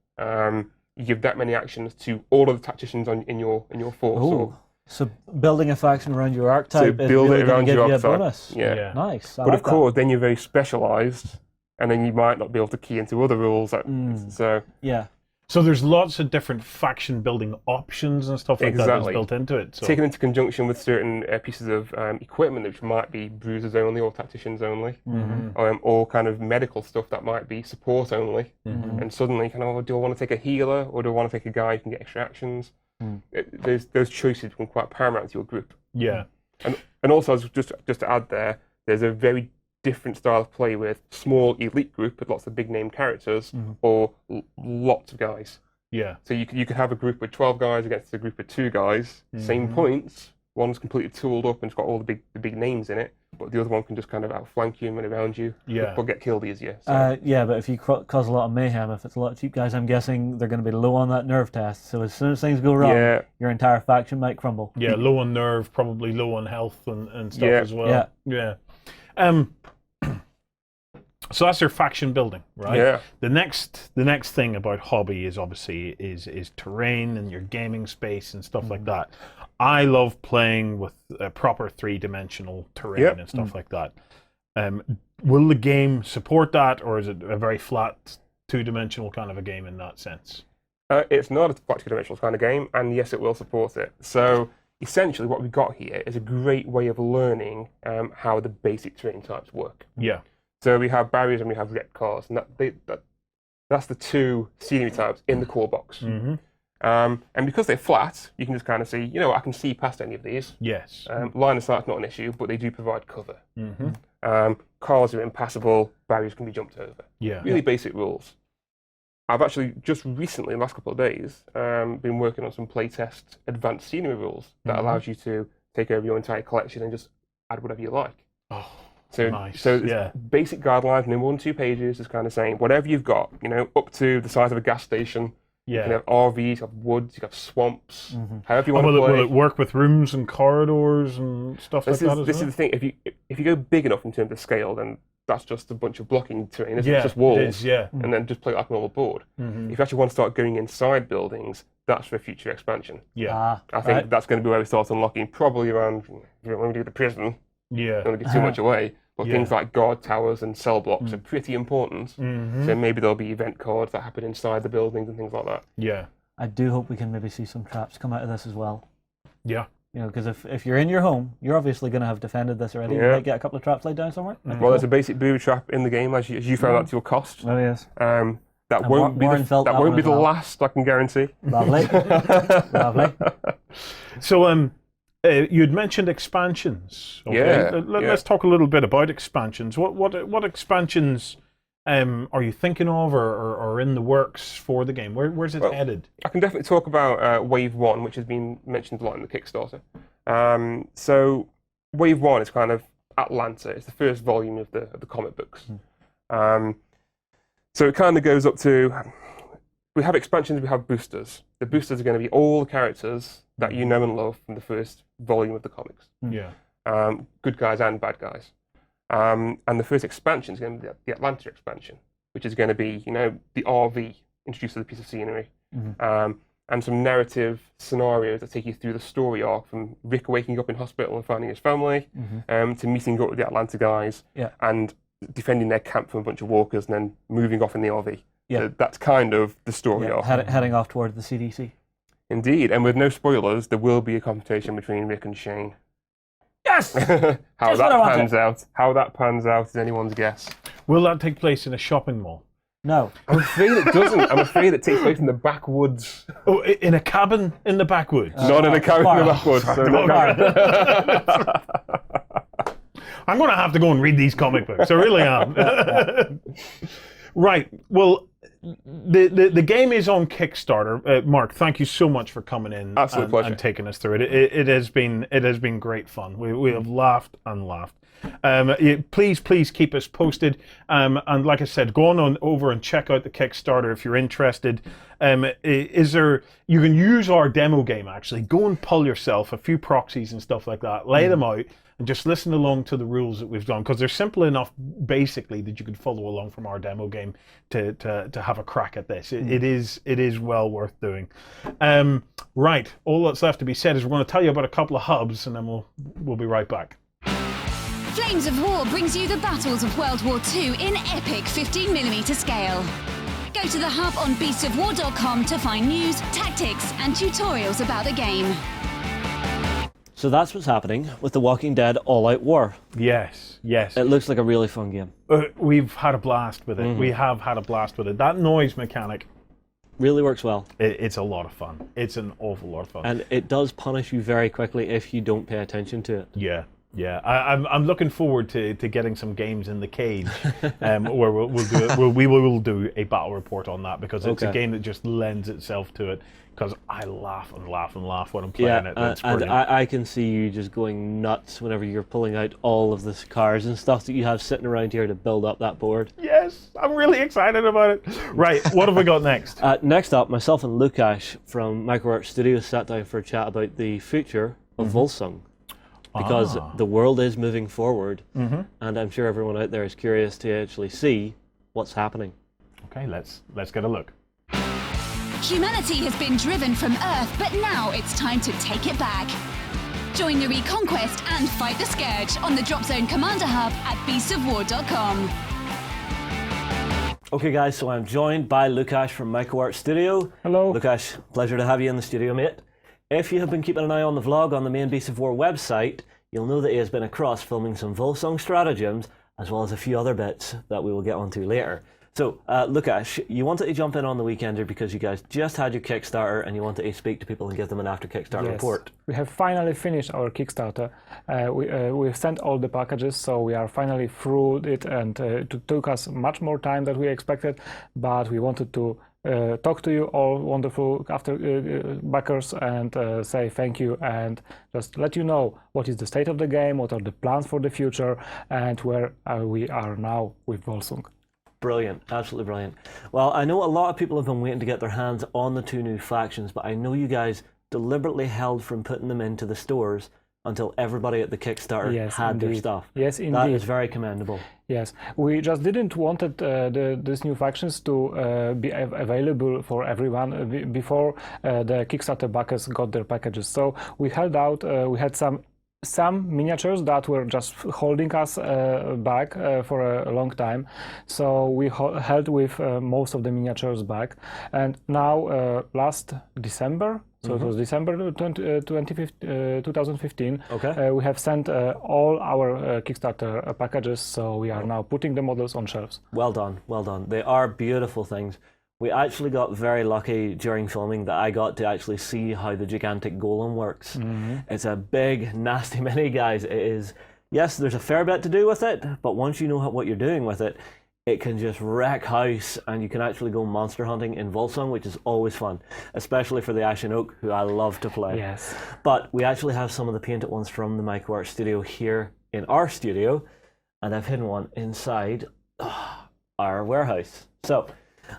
you give that many actions to all of the tacticians in your force. Ooh. So building a faction around your archetype is build really it going around to give your you a archetype. bonus. Yeah. Nice. But of course, then you're very specialised, and then you might not be able to key into other rules. So yeah. So there's lots of different faction building options and stuff like that that's built into it. So. Taken into conjunction with certain pieces of equipment, which might be bruisers only or tacticians only, or kind of medical stuff that might be support only. And suddenly, kind of, do I want to take a healer or do I want to take a guy who can get extra actions? Those choices become quite paramount to your group. Yeah. And also, just to add there, there's a very different style of play with small elite group with lots of big name characters or lots of guys. Yeah. So you could have a group with 12 guys against a group with 2 guys, same points. One's completely tooled up and it's got all the big names in it, but the other one can just kind of outflank you and run around you. Yeah. But get killed easier. So. Yeah, but if you cause a lot of mayhem, if it's a lot of cheap guys, I'm guessing they're going to be low on that nerve test. So as soon as things go wrong, your entire faction might crumble. Yeah, low on nerve, probably low on health and stuff as well. Yeah. So that's your faction building, right? Yeah. The next thing about hobby is obviously is terrain and your gaming space and stuff like that. I love playing with a proper 3-dimensional terrain and stuff like that. Will the game support that, or is it a very flat 2-dimensional kind of a game in that sense? It's not a flat 2-dimensional kind of game, and yes, it will support it. So essentially, what we've got here is a great way of learning how the basic terrain types work. Yeah. So we have barriers and we have rep cars, and that's the 2 scenery types in the core box. And because they're flat, you can just kind of see, I can see past any of these. Yes. Line of sight's not an issue, but they do provide cover. Cars are impassable, barriers can be jumped over. Yeah. Really basic rules. I've actually just recently, in the last couple of days, been working on some playtest advanced scenery rules that allows you to take over your entire collection and just add whatever you like. Oh. So, nice. Basic guidelines, no more than 2 pages, is kind of saying whatever you've got, up to the size of a gas station. Yeah. You can have RVs, you have woods, you have swamps, however you want to play. Will it work with rooms and corridors and stuff like that? This is the thing. If you go big enough in terms of scale, then that's just a bunch of blocking terrain. It's just walls. It is, yeah. And then just play it like a normal board. If you actually want to start going inside buildings, that's for future expansion. Yeah. I think that's going to be where we start unlocking, probably around when we do the prison. Yeah. Don't want to give too much away. But things like guard towers and cell blocks are pretty important. So maybe there'll be event cards that happen inside the buildings and things like that. Yeah. I do hope we can maybe see some traps come out of this as well. Yeah. Because if you're in your home, you're obviously going to have defended this already. You might get a couple of traps laid down somewhere. Well, there's a basic booby trap in the game, as you found out to your cost. Oh, yes. That won't be the last, I can guarantee. Lovely. Lovely. So, you'd mentioned expansions. Okay? Let's talk a little bit about expansions. What expansions are you thinking of or in the works for the game? Where's it headed? I can definitely talk about Wave 1, which has been mentioned a lot in the Kickstarter. So Wave 1 is kind of Atlanta. It's the first volume of the comic books. So it kind of goes up to... We have expansions, we have boosters. The boosters are going to be all the characters that you know and love from the first volume of the comics. Yeah. Good guys and bad guys. And the first expansion is going to be the Atlanta expansion, which is going to be, the RV introduced as a piece of scenery, and some narrative scenarios that take you through the story arc from Rick waking up in hospital and finding his family, to meeting up with the Atlanta guys and defending their camp from a bunch of walkers and then moving off in the RV. Yeah. So that's kind of the story arc. Heading off towards the CDC. Indeed, and with no spoilers, there will be a confrontation between Rick and Shane. Yes! How that pans out is anyone's guess. Will that take place in a shopping mall? No. I'm afraid it doesn't. I'm afraid it takes place in the backwoods. Oh, in a cabin in the backwoods? Not in a cabin in the backwoods. I'm going to have to go and read these comic books. I really am. Right. Well, the game is on Kickstarter. Mark, thank you so much for coming in and taking us through it. It has been great fun. We have laughed and laughed. Please keep us posted. And like I said, go on over and check out the Kickstarter if you're interested. You can use our demo game actually. Go and pull yourself a few proxies and stuff like that. Lay them out and just listen along to the rules that we've done, because they're simple enough, basically, that you could follow along from our demo game to have a crack at this. It is well worth doing. Right, all that's left to be said is we're going to tell you about a couple of hubs, and then we'll be right back. Flames of War brings you the battles of World War II in epic 15mm scale. Go to the hub on beastsofwar.com to find news, tactics, and tutorials about the game. So that's what's happening with The Walking Dead All-Out War. Yes. It looks like a really fun game. We've had a blast with it. We have had a blast with it. That noise mechanic really works well. It's a lot of fun. It's an awful lot of fun. And it does punish you very quickly if you don't pay attention to it. Yeah. I'm looking forward to getting some games in the cage, where we will do a battle report on that, because it's a game that just lends itself to it. Because I laugh and laugh and laugh when I'm playing it. That's and I can see you just going nuts whenever you're pulling out all of the cars and stuff that you have sitting around here to build up that board. Yes, I'm really excited about it. Right, what have we got next? Next up, myself and Lukasz from MicroArt Studios sat down for a chat about the future of Wolsung. Because the world is moving forward, and I'm sure everyone out there is curious to actually see what's happening. Okay, let's get a look. Humanity has been driven from Earth, but now it's time to take it back. Join the Reconquest and fight the Scourge on the Drop Zone Commander Hub at beastsofwar.com. Okay guys, so I'm joined by Lukasz from MicroArt Studio. Hello. Lukasz, pleasure to have you in the studio, mate. If you have been keeping an eye on the vlog on the main Beasts of War website, you'll know that he has been across filming some Wolsung stratagems, as well as a few other bits that we will get onto later. So, Lukasz, you wanted to jump in on the Weekender because you guys just had your Kickstarter and you wanted to speak to people and give them an after-Kickstarter report. We have finally finished our Kickstarter. We've sent all the packages, so we are finally through it, and it took us much more time than we expected, but we wanted to talk to you all wonderful backers and say thank you, and just let you know what is the state of the game, what are the plans for the future, and where we are now with Wolsung. Brilliant, absolutely brilliant. Well, I know a lot of people have been waiting to get their hands on the two new factions, but I know you guys deliberately held from putting them into the stores until everybody at the Kickstarter had their stuff. Yes, indeed. That is very commendable. Yes, we just didn't wanted these new factions to be available for everyone before the Kickstarter backers got their packages. So we held out. We had some miniatures that were just holding us back for a long time, so we held with most of the miniatures back, and now last December, so it was December 2015, we have sent all our Kickstarter packages, so we are now putting the models on shelves. Well done, well done. They are beautiful things. We actually got very lucky during filming that I got to actually see how the gigantic golem works. It's a big, nasty mini, guys. It is, yes, there's a fair bit to do with it, but once you know what you're doing with it, it can just wreck house, and you can actually go monster hunting in Wolsung, which is always fun, especially for the Ashen Oak, who I love to play. Yes. But we actually have some of the painted ones from the MicroArt Studio here in our studio, and I've hidden one inside our warehouse. So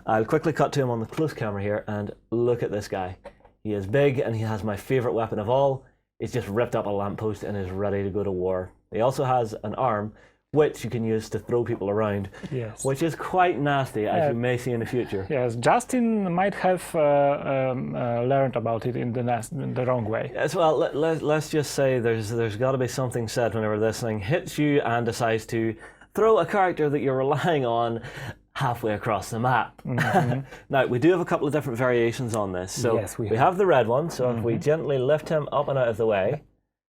I'll quickly cut to him on the close camera here, and look at this guy. He is big, and he has my favorite weapon of all. He's just ripped up a lamppost and is ready to go to war. He also has an arm, which you can use to throw people around, which is quite nasty, as you may see in the future. Yes, Justin might have learned about it in the wrong way. Yes, well, let's just say there's got to be something said whenever this thing hits you and decides to throw a character that you're relying on halfway across the map. Now, we do have a couple of different variations on this. So yes, we have the red one, so if we gently lift him up and out of the way.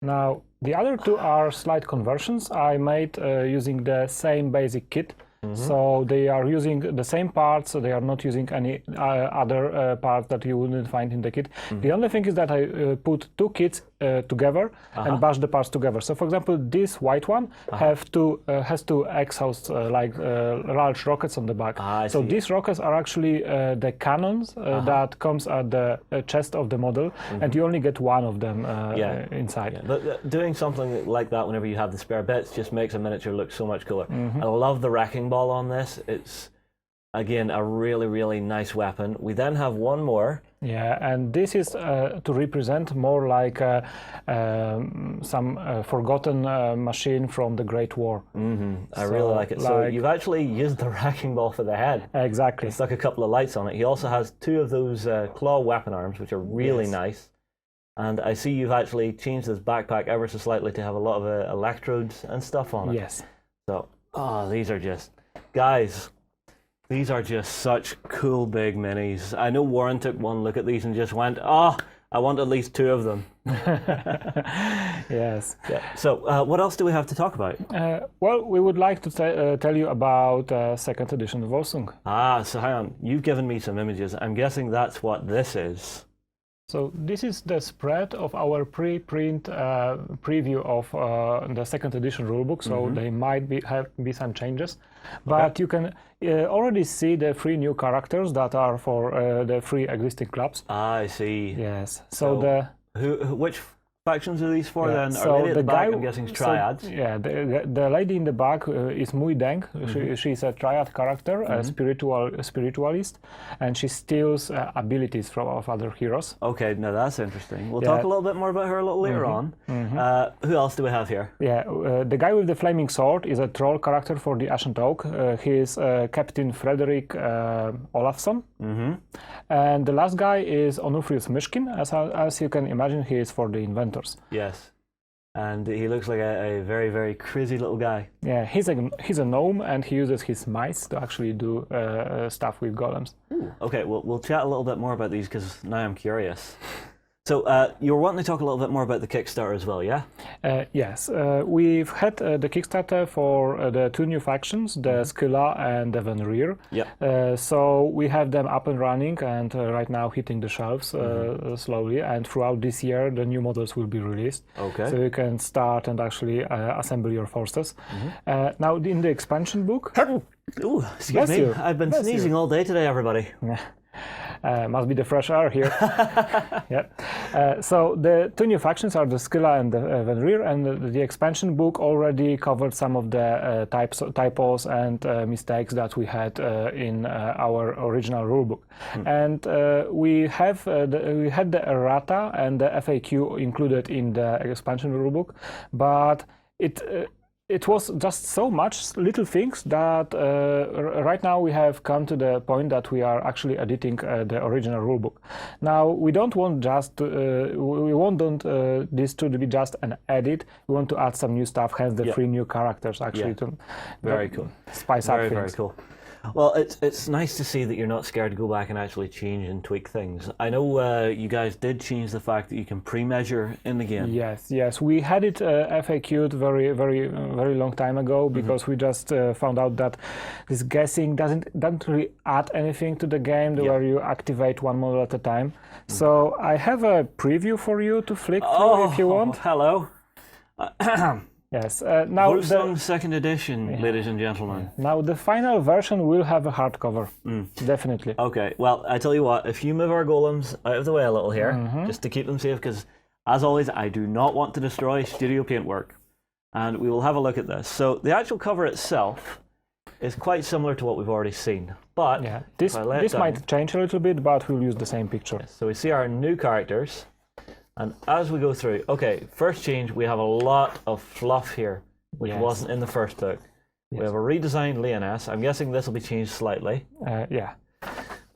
Now, the other two are slight conversions I made using the same basic kit. So they are using the same parts, so they are not using any other parts that you wouldn't find in the kit. The only thing is that I put two kits together and bash the parts together. So for example, this white one has two exhausts like large rockets on the back. So these rockets are actually the cannons that comes at the chest of the model, and you only get one of them inside. Yeah. But doing something like that whenever you have the spare bits just makes a miniature look so much cooler. I love the wrecking ball on this. Again, a really, really nice weapon. We then have one more. Yeah, and this is to represent more like some forgotten machine from the Great War. I really like it. So you've actually used the wrecking ball for the head. Exactly. He stuck a couple of lights on it. He also has 2 of those claw weapon arms, which are really nice. And I see you've actually changed his backpack ever so slightly to have a lot of electrodes and stuff on it. Yes. So, these are just... Guys, these are just such cool big minis. I know Warren took one look at these and just went, I want at least 2 of them. Yes. Yeah. So, what else do we have to talk about? Well, we would like to tell you about second edition of Wolsung. So hang on. You've given me some images. I'm guessing that's what this is. So this is the spread of our pre-print preview of the second edition rulebook. So they might be some changes, but you can already see the 3 new characters that are for the 3 existing clubs. I see. Yes. So which factions are these for then? So are they at the back? guy, I'm guessing triads. So, yeah, the lady in the back is Muy Deng. She's a triad character, a spiritualist, and she steals abilities of other heroes. Okay, now that's interesting. We'll talk a little bit more about her a little later on. Who else do we have here? Yeah, the guy with the flaming sword is a troll character for the Ashen Oak. He is Captain Frederick Olafsson. And the last guy is Onufrius Myshkin. As you can imagine, he is for the inventors. Yes, and he looks like a very, very crazy little guy. Yeah, he's a gnome, and he uses his mice to actually do stuff with golems. Ooh. Okay, we'll chat a little bit more about these because now I'm curious. So you were wanting to talk a little bit more about the Kickstarter as well, yeah? Yes, we've had the Kickstarter for the 2 new factions, the Scylla and the Van Reer. Yep. So we have them up and running and right now hitting the shelves slowly. And throughout this year, the new models will be released. Okay. So you can start and actually assemble your forces. Now, in the expansion book... Ooh, excuse me. I've been sneezing all day today, everybody. Must be the fresh air here. So the 2 new factions are the Scylla and the Van Reer, and the expansion book already covered some of the typos and mistakes that we had in our original rulebook. And we had the errata and the FAQ included in the expansion rulebook, but it was just so much little things that right now we have come to the point that we are actually editing the original rulebook. Now we don't want this to be just an edit. We want to add some new stuff, hence the 3 new characters actually to very cool, spice up things. Very cool. Well, it's nice to see that you're not scared to go back and actually change and tweak things. I know you guys did change the fact that you can pre-measure in the game. Yes. We had it FAQ'd very, very, very long time ago because we just found out that this guessing doesn't really add anything to the game where you activate 1 model at a time. So I have a preview for you to flick through if you want. Hello. Yes. Now Wolsung 2nd edition, ladies and gentlemen. Now the final version will have a hardcover, definitely. Okay. Well, I tell you what. If you move our golems out of the way a little here, just to keep them safe, because as always, I do not want to destroy studio paintwork, and we will have a look at this. So the actual cover itself is quite similar to what we've already seen, but this might change a little bit, but we'll use the same picture. So we see our new characters. And as we go through, first change, we have a lot of fluff here, which wasn't in the first book. We have a redesigned Leoness. I'm guessing this will be changed slightly.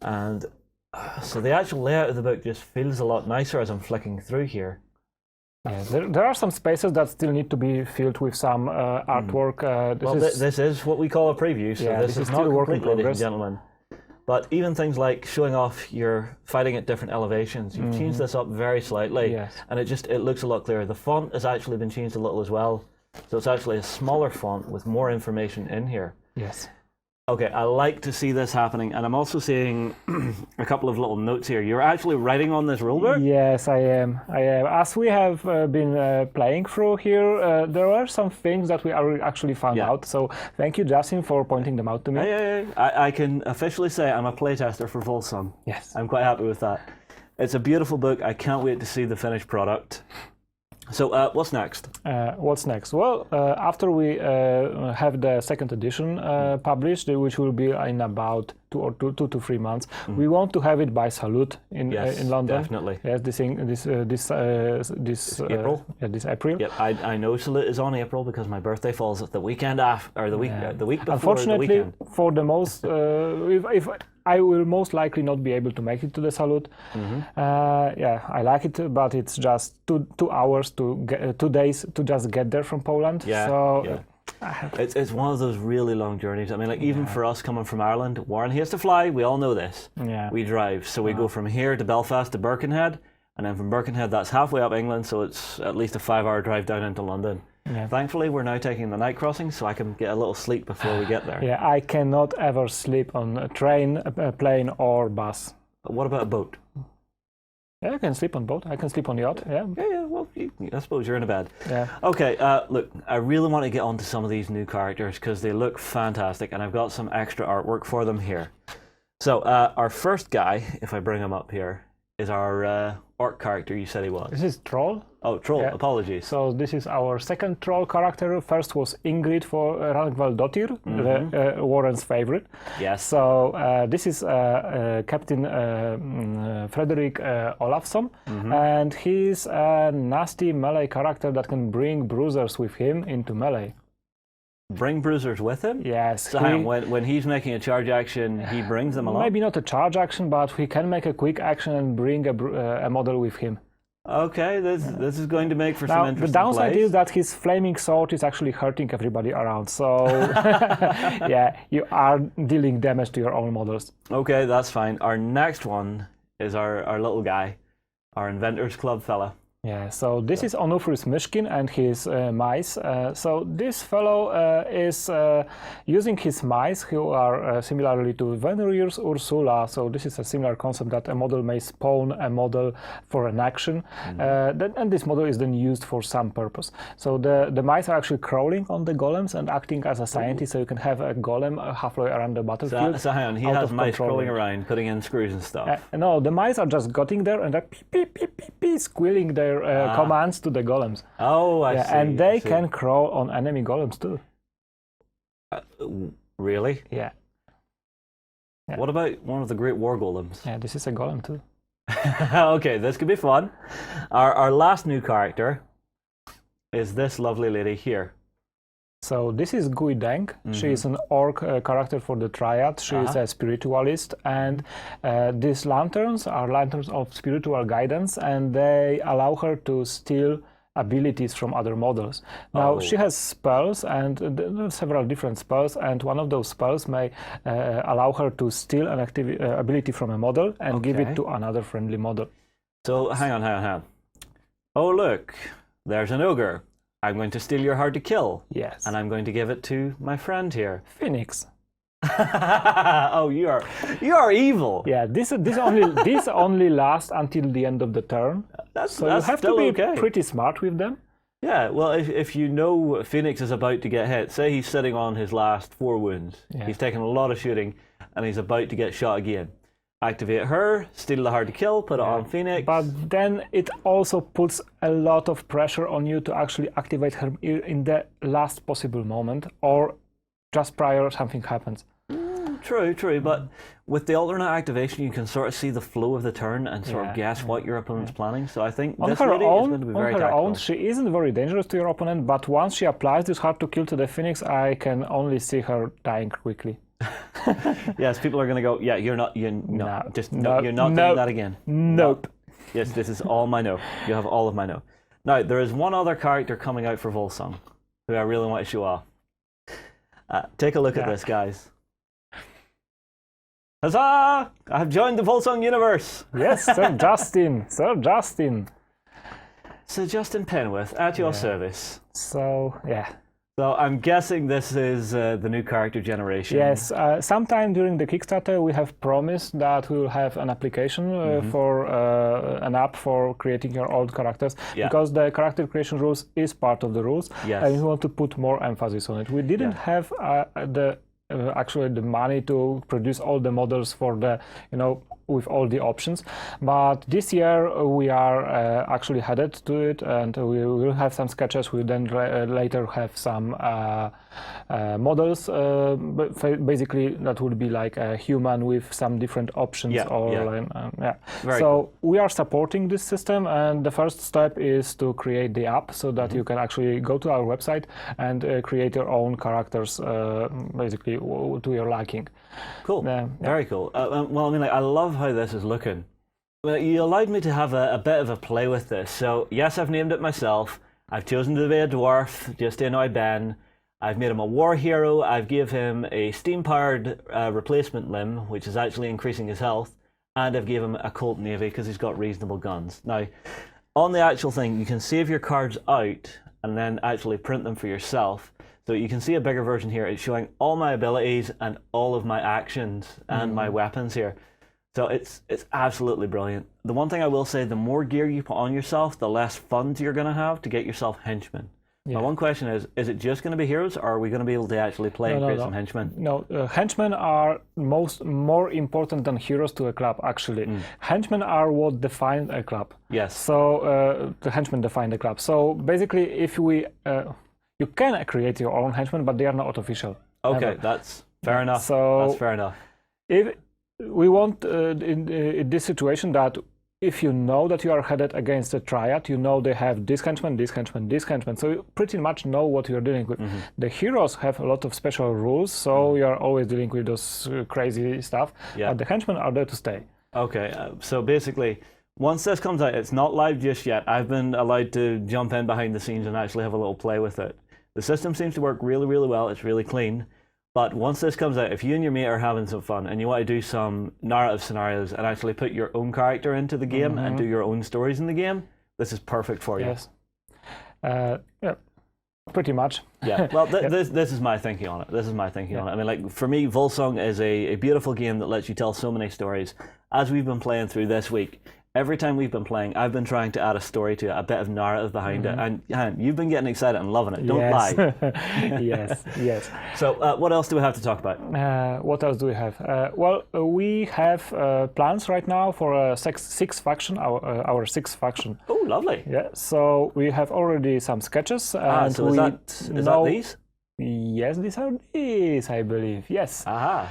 And so the actual layout of the book just feels a lot nicer as I'm flicking through here. There are some spaces that still need to be filled with some artwork. This is what we call a preview, so this is not work in complete, ladies and progress. gentlemen. But even things like showing off your fighting at different elevations, you've changed this up very slightly, and it looks a lot clearer. The font has actually been changed a little as well, so it's actually a smaller font with more information in here. Yes. Okay, I like to see this happening, and I'm also seeing a couple of little notes here. You're actually writing on this rulebook? Yes, I am. As we have been playing through here, there are some things that we actually found out. So thank you, Justin, for pointing them out to me. I can officially say I'm a playtester for Wolsung. Yes. I'm quite happy with that. It's a beautiful book. I can't wait to see the finished product. So what's next? What's next? Well, after we have the 2nd edition published, which will be in about 2 to 3 months. We want to have it by salute in London. Definitely. Yes, this April. This April. Yep, I know Salute is on April because my birthday falls at the weekend after, or the week before. Unfortunately, the weekend. for the most, if I will most likely not be able to make it to the salute. I like it, but it's just 2 hours to get 2 days to just get there from Poland. It's one of those really long journeys. I mean, like even for us coming from Ireland, Warren has to fly. We all know this. We drive, so we go from here to Belfast to Birkenhead, and then from Birkenhead that's halfway up England, so it's at least a 5-hour drive down into London. Thankfully, we're now taking the night crossing, so I can get a little sleep before we get there. I cannot ever sleep on a train, a plane, or bus. But what about a boat? I can sleep on boat. I can sleep on yacht. Well, I suppose you're in a bed. Yeah. Okay, look, I really want to get on to some of these new characters because they look fantastic, and I've got some extra artwork for them here. So, our first guy, if I bring him up here, is our orc character you said he was. This is Troll. Oh, Troll, apologies. So this is our second Troll character. First was Ingrid for Ragnvaldottir, Warren's favorite. Yes. So this is Captain Frederick Olafsson, and he's a nasty melee character that can bring bruisers with him into melee. Bring bruisers with him? Yes. So when he's making a charge action, he brings them along? Maybe not a charge action, but he can make a quick action and bring a model with him. Okay, this is going to make for some interesting the downside plays. is that his flaming sword is actually hurting everybody around, so you are dealing damage to your own models. Okay, that's fine. Our next one is our little guy, our Inventors Club fella. Yeah, so this is Onufris Mishkin and his mice. So this fellow is using his mice, who are similarly to Venrir's Ursula. So this is a similar concept that a model may spawn a model for an action, and this model is then used for some purpose. So the mice are actually crawling on the golems and acting as a scientist, so you can have a golem halfway around the battlefield. So hang on, he has mice crawling around, putting in screws and stuff. No, the mice are just getting there and they're squealing their commands to the golems. Oh, I see. And they can crawl on enemy golems too. Really? Yeah. What about one of the great war golems? Yeah, this is a golem too. Okay, this could be fun. Our last new character is this lovely lady here. So this is Gui Deng. She is an orc character for the Triad. She is a spiritualist, and these lanterns are lanterns of spiritual guidance, and they allow her to steal abilities from other models. Now she has spells, and there are several different spells, and one of those spells may allow her to steal an ability from a model and give it to another friendly model. So hang on. Oh look, there's an ogre. I'm going to steal your heart to kill. Yes. And I'm going to give it to my friend here. Phoenix. Oh, you are evil. Yeah, this only lasts until the end of the turn. So you have to be pretty smart with them. Yeah, well, if you know Phoenix is about to get hit, say he's sitting on his last 4 wounds, he's taken a lot of shooting, and he's about to get shot again. Activate her, steal the heart to kill, put it on Phoenix. But then it also puts a lot of pressure on you to actually activate her in the last possible moment, or just prior something happens. True, but with the alternate activation, you can sort of see the flow of the turn and sort of guess what your opponent's planning. So I think this lady is going to be very tactical. On her own, she isn't very dangerous to your opponent, but once she applies this hard to kill to the Phoenix, I can only see her dying quickly. Yes, people are going to go, yeah, you're not doing that again. Nope. Yes, this is all my no. You have all of my no. Now, there is one other character coming out for Wolsung who I really want to show off. Take a look at this, guys. Huzzah! I have joined the Wolsung universe! Yes, Sir Justin! Sir Justin! Sir Justin Penwith, at your service. So, yeah. So I'm guessing this is the new character generation. Yes, sometime during the Kickstarter we have promised that we will have an application for an app for creating your old characters, because the character creation rules is part of the rules, and we want to put more emphasis on it. We didn't have actually the money to produce all the models for the, with all the options, but this year we are actually headed to it, and we will have some sketches. We then later have some models. But basically, that would be like a human with some different options. We are supporting this system, and the first step is to create the app so that you can actually go to our website and create your own characters, basically to your liking. Cool. Very cool. Well, I mean, like, I love how this is looking. Well, you allowed me to have a bit of a play with this. So yes, I've named it myself. I've chosen to be a dwarf just to annoy Ben. I've made him a war hero. I've give him a steam-powered replacement limb, which is actually increasing his health. And I've gave him a Colt Navy because he's got reasonable guns. Now, on the actual thing, you can save your cards out and then actually print them for yourself. So you can see a bigger version here. It's showing all my abilities and all of my actions and my weapons here. So it's absolutely brilliant. The one thing I will say, the more gear you put on yourself, the less funds you're going to have to get yourself henchmen. My one question is it just going to be heroes, or are we going to be able to actually play and create some henchmen? No, henchmen are more important than heroes to a club, actually. Henchmen are what define a club. Yes. So the henchmen define the club. So basically, if we... you can create your own henchmen, but they are not official. Okay, that's fair enough. So that's fair enough. If we want in this situation that if you know that you are headed against a triad, you know they have this henchman, this henchman, this henchman, so you pretty much know what you're dealing with. The heroes have a lot of special rules, so you are always dealing with those crazy stuff, but the henchmen are there to stay. Okay, so basically, once this comes out, it's not live just yet. I've been allowed to jump in behind the scenes and actually have a little play with it. The system seems to work really, really well. It's really clean. But once this comes out, if you and your mate are having some fun and you want to do some narrative scenarios and actually put your own character into the game and do your own stories in the game, this is perfect for you. Yes. Yeah, pretty much. Yeah, well, this is my thinking on it. This is my thinking on it. I mean, like, for me, Wolsung is a beautiful game that lets you tell so many stories. As we've been playing through this week, every time we've been playing, I've been trying to add a story to it, a bit of narrative behind it, and you've been getting excited and loving it. Don't lie. Yes. So, what else do we have to talk about? What else do we have? Well, we have plans right now for a sixth faction, our sixth faction. Oh, lovely. Yeah. So we have already some sketches, and so is that these? Yes, these are these, I believe. Yes. Aha.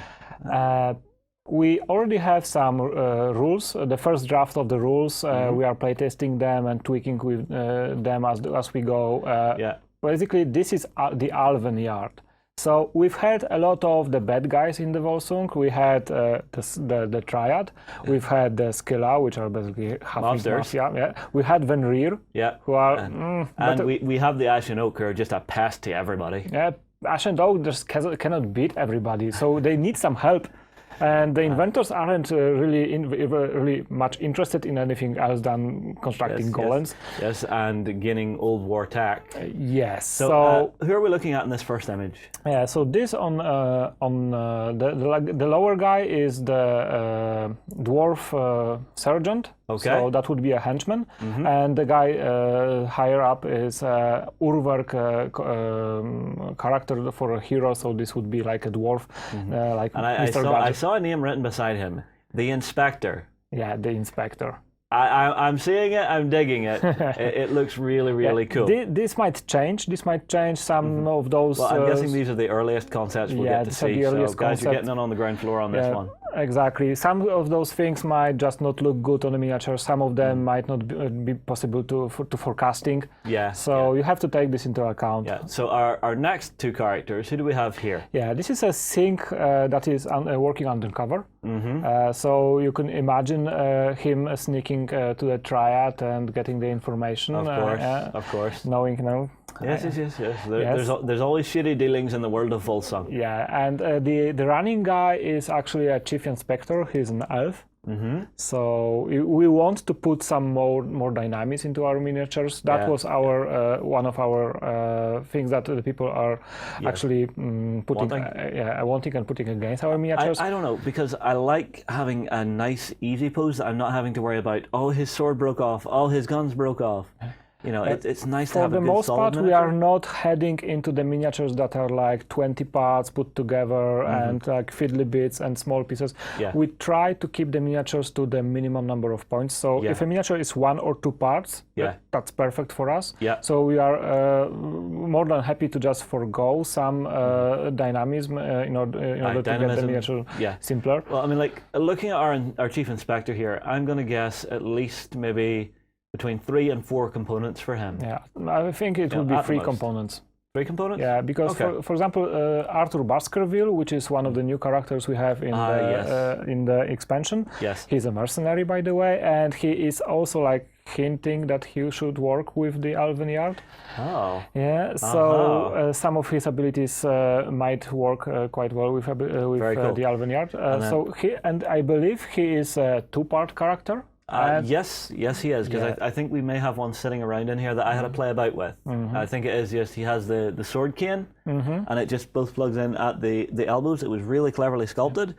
We already have some rules. The first draft of the rules, we are playtesting them and tweaking with them as we go. Basically, this is the Alven Yard. So we've had a lot of the bad guys in the Wolsung. We had the Triad. We've had the Skilla, which are basically half monsters. Yeah. We had Venrir, who are... and we have the Ash and Oak, who are just a pest to everybody. Yeah, Ash and Oak just cannot beat everybody, so they need some help. And the inventors aren't really much interested in anything else than constructing golems. Yes, and gaining old war tech. Yes. So who are we looking at in this first image? Yeah. So this on the lower guy is the dwarf sergeant. Okay. So that would be a henchman, and the guy higher up is Urwerk character for a hero. So this would be like a dwarf, like and Mr. I saw a name written beside him, the Inspector. Yeah, the Inspector. I'm seeing it. I'm digging it. It looks really, really cool. This might change. This might change some of those. Well, I'm guessing these are the earliest concepts we'll get to see. So, guys, you're getting in on the ground floor on this one. Exactly. Some of those things might just not look good on the miniature. Some of them might not be possible to forecasting. Yeah. So you have to take this into account. Yeah. So our next two characters, who do we have here? Yeah, this is a sync that is working undercover. So you can imagine him sneaking to the Triad and getting the information. Of course. Knowing, Yes. There's always shitty dealings in the world of Wolsung. Yeah, and the running guy is actually a chief inspector. He's an elf. So we want to put some more dynamics into our miniatures. That was our one of our things that the people are actually wanting and putting against our miniatures. I don't know, because I like having a nice easy pose that I'm not having to worry about, oh, his sword broke off, oh, his guns broke off. You know, it's nice to For have a the good most solid part, we miniature. are not heading into the miniatures that are like 20 parts put together and like fiddly bits and small pieces. Yeah. We try to keep the miniatures to the minimum number of points. So if a miniature is 1 or 2 parts, that's perfect for us. Yeah. So we are more than happy to just forgo some dynamism in order to get the miniature simpler. Well, I mean, like looking at our chief inspector here, I'm going to guess at least maybe between 3 and 4 components for him. Yeah, I think it will be 3 components. 3 components? Yeah, because for example, Arthur Baskerville, which is one of the new characters we have in the expansion. Yes. He's a mercenary, by the way, and he is also like hinting that he should work with the Elven Yard. Oh. Yeah, so some of his abilities might work quite well with the Elven Yard. So I believe he is a 2-part character. Yes, he is, because I think we may have one sitting around in here that I had to play about with. I think it is just he has the sword cane, and it just both plugs in at the elbows. It was really cleverly sculpted.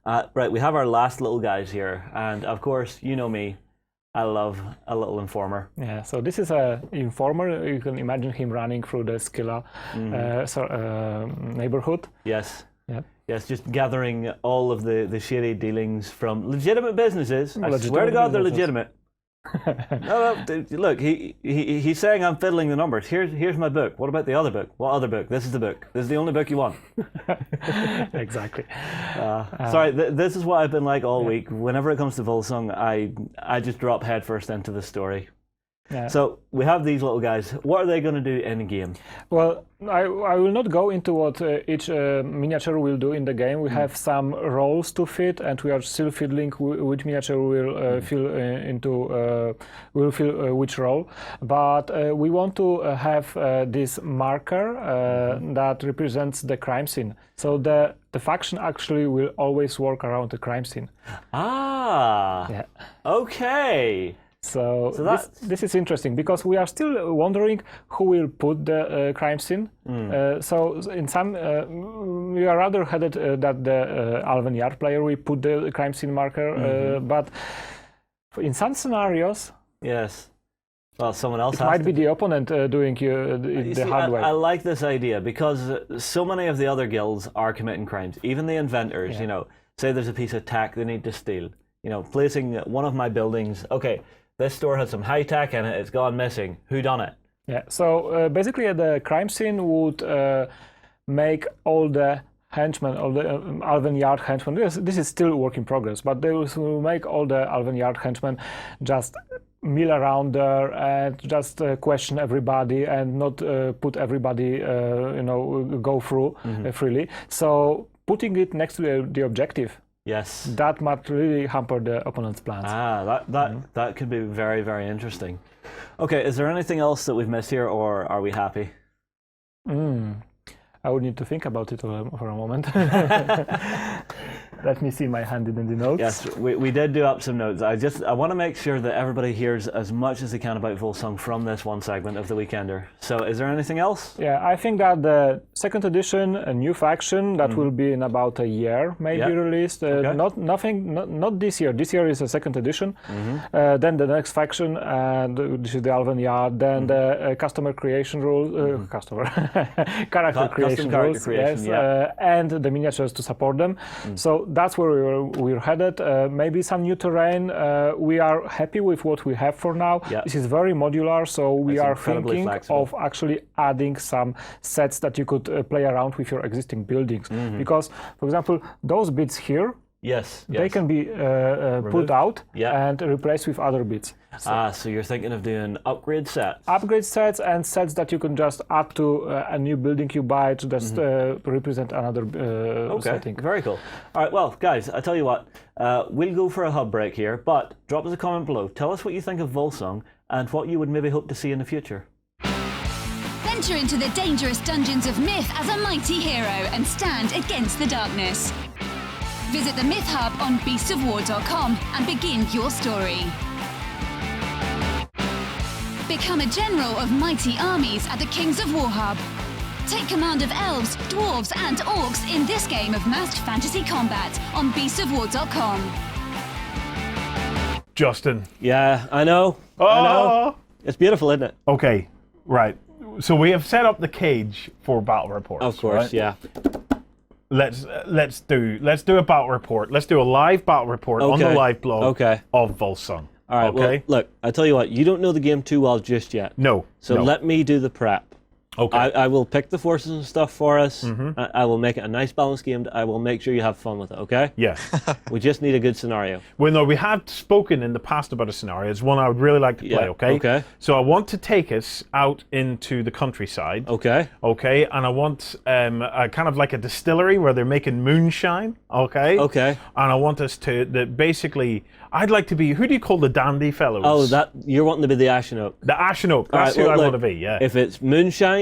Right, we have our last little guys here, and of course, you know me, I love a little informer. Yeah, so this is a informer. You can imagine him running through the Scylla neighborhood. Yes. Yeah. Yes, just gathering all of the shady dealings from legitimate businesses. I swear to God, they're legitimate. No, look, he's saying I'm fiddling the numbers. Here's my book. What about the other book? What other book? This is the book. This is the only book you want. Exactly. Sorry, this is what I've been like all week. Whenever it comes to Wolsung, I just drop headfirst into the story. Yeah. So we have these little guys. What are they going to do in the game? Well, I will not go into what each miniature will do in the game. We have some roles to fit, and we are still fiddling which miniature will fill which role. But we want to have this marker that represents the crime scene. So the faction actually will always work around the crime scene. Ah. Yeah. Okay. So this is interesting because we are still wondering who will put the crime scene. So in some, we are rather headed that the Elven Yard player will put the crime scene marker, but in some scenarios, yes. Well, someone else might be the opponent doing the hard way. I like this idea because so many of the other guilds are committing crimes. Even the inventors, you know, say there's a piece of tech they need to steal. You know, placing one of my buildings. Okay. This store has some high tech in it, it's gone missing. Who done it? Yeah, so basically the crime scene would make all the henchmen, all the Elven Yard henchmen, this is still a work in progress, but they will make all the Elven Yard henchmen just mill around there and just question everybody and not put everybody, go through freely. So putting it next to the objective, yes, that might really hamper the opponent's plans. That could be very, very interesting. Okay, is there anything else that we've missed here, or are we happy? I would need to think about it for a moment. Let me see my hand in the notes. Yes, we did do up some notes. I want to make sure that everybody hears as much as they can about Wolsung from this one segment of the Weekender. So is there anything else? Yeah, I think that the second edition, a new faction that will be in about a year, maybe released. Not this year. This year is a second edition. Then the next faction, this is the Elven Yard. Then the customer creation rule, character creation rules, and the miniatures to support them. So that's where we're headed. Maybe some new terrain. We are happy with what we have for now. This is very modular, so we are thinking of actually adding some sets that you could play around with your existing buildings. Because, for example, those bits here, they can be pulled out and replaced with other bits. So you're thinking of doing upgrade sets? Upgrade sets and sets that you can just add to a new building you buy to just represent another setting. Very cool. All right, well, guys, I tell you what, we'll go for a hub break here, but drop us a comment below. Tell us what you think of Wolsung and what you would maybe hope to see in the future. Venture into the dangerous dungeons of myth as a mighty hero and stand against the darkness. Visit the Myth Hub on beastsofwar.com and begin your story. Become a general of mighty armies at the Kings of War Hub. Take command of elves, dwarves and orcs in this game of massed fantasy combat on beastsofwar.com. Justin. Yeah, I know. Oh! It's beautiful, isn't it? Okay, right. So we have set up the cage for battle reports. Of course, right? yeah. Let's do a battle report. Let's do a live battle report on the live blog of Wolsung. All right. Okay. Well, look, I tell you what. You don't know the game too well just yet. No. So let me do the prep. Okay. I will pick the forces and stuff for us. I will make it a nice balanced game. I will make sure you have fun with it, okay? Yeah. We just need a good scenario. Well, no, we have spoken in the past about a scenario. It's one I would really like to play, okay? Okay. So I want to take us out into the countryside. Okay. Okay, and I want a kind of like a distillery where they're making moonshine, okay? Okay. And I want us to, basically, I'd like to be, who do you call the dandy fellows? Oh, you're wanting to be the Ashen Oak. The Ashen Oak, that's who I want to be, yeah. If it's moonshine,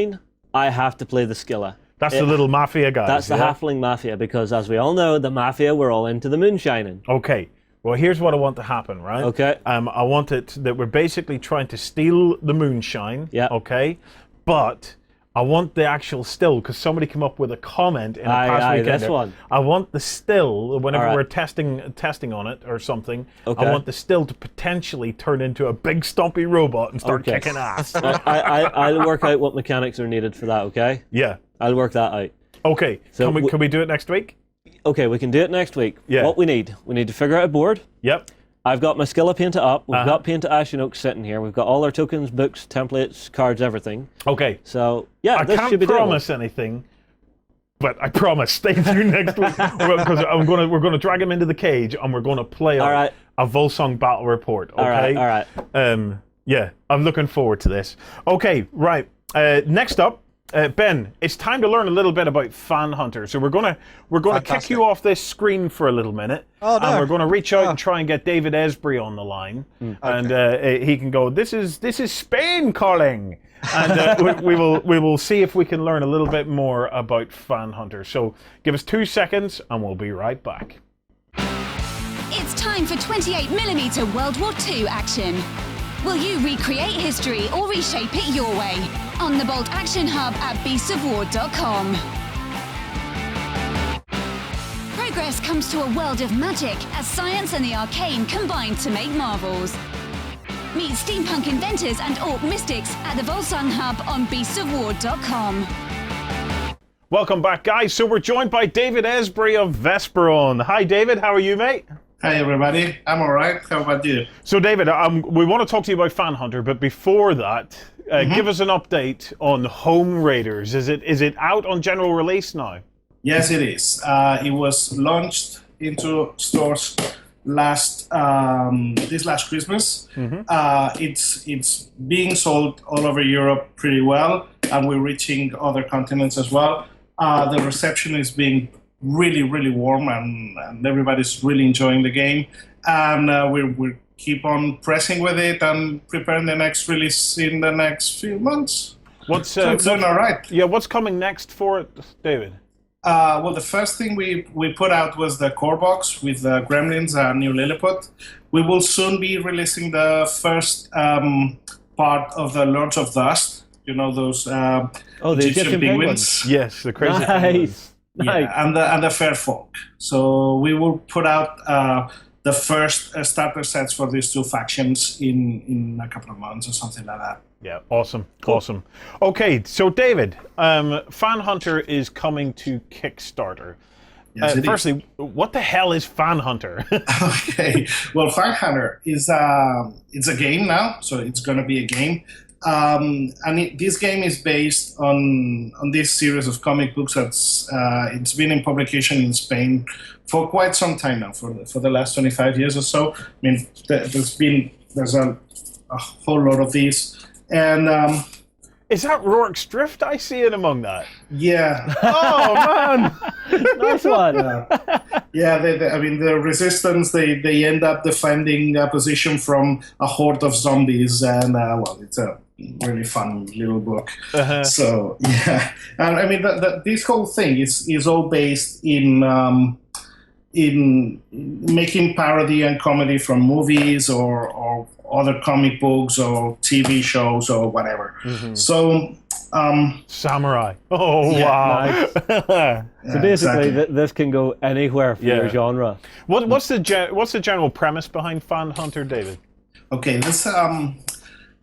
I have to play the Skilla. That's the little mafia guys. That's the halfling mafia, because as we all know, the mafia, we're all into the moonshining. Okay. Well, here's what I want to happen, right? Okay. I want it that we're basically trying to steal the moonshine. Yeah. Okay. But I want the actual still, because somebody came up with a comment in a past weekend. This one. I want the still, whenever All right. we're testing on it or something, Okay. I want the still to potentially turn into a big stompy robot and start kicking ass. I'll work out what mechanics are needed for that, okay? Yeah. I'll work that out. Okay. So can we do it next week? Okay, we can do it next week. Yeah. What we need to figure out a board. Yep. I've got my Skilla painted up. We've got painted Ashen Oak sitting here. We've got all our tokens, books, templates, cards, everything. Okay. So, yeah, this I should be can't promise anything, but I promise stay tuned next week, because we're gonna drag him into the cage and we're gonna play a Wolsung battle report. Okay. All right. Yeah, I'm looking forward to this. Okay, right. Next up, Ben, it's time to learn a little bit about FanHunter. So we're gonna kick you off this screen for a little minute, and we're gonna reach out and try and get David Esbury on the line, and he can go. This is Spain calling, and we will see if we can learn a little bit more about FanHunter. So give us 2 seconds, and we'll be right back. It's time for 28mm World War II action. Will you recreate history or reshape it your way? On the Bolt Action Hub at beastsofwar.com. Progress comes to a world of magic as science and the arcane combine to make marvels. Meet steampunk inventors and orc mystics at the Wolsung Hub on beastsofwar.com. Welcome back, guys. So we're joined by David Esbury of Vesper-On. Hi, David. How are you, mate? Hi, everybody. I'm all right. How about you? So, David, we want to talk to you about FanHunter, but before that, give us an update on Home Raiders. Is it out on general release now? Yes, it is. It was launched into stores this last Christmas. It's being sold all over Europe pretty well, and we're reaching other continents as well. The reception is being really, really warm, and everybody's really enjoying the game. And we keep on pressing with it and preparing the next release in the next few months. It's doing all right. Yeah, what's coming next for it, David? Well, the first thing we put out was the core box with the Gremlins and New Lilliput. We will soon be releasing the first part of the Lords of Dust. You know, those the Egyptian penguins? Yes, the crazy penguins. Yeah, and the Fair Folk. So we will put out the first starter sets for these two factions in a couple of months or something like that. Yeah, awesome, cool. Awesome. Okay, so David, FanHunter is coming to Kickstarter. Yes, firstly, what the hell is FanHunter? Okay, well, FanHunter is it's a game now, so it's going to be a game. This game is based on this series of comic books that's it's been in publication in Spain for quite some time now, for the last 25 years or so. I mean, there's a whole lot of these, and is that Rourke's Drift? I see it among that. Yeah. Oh man, nice one. Yeah, I mean, the resistance, they end up defending a position from a horde of zombies, and well, it's a really fun little book. So yeah, and I mean, this whole thing is all based in making parody and comedy from movies or other comic books or TV shows or whatever. So. Samurai. Oh yeah, wow! Nice. So basically, this can go anywhere for your genre. What's the general premise behind FanHunter, David? Okay,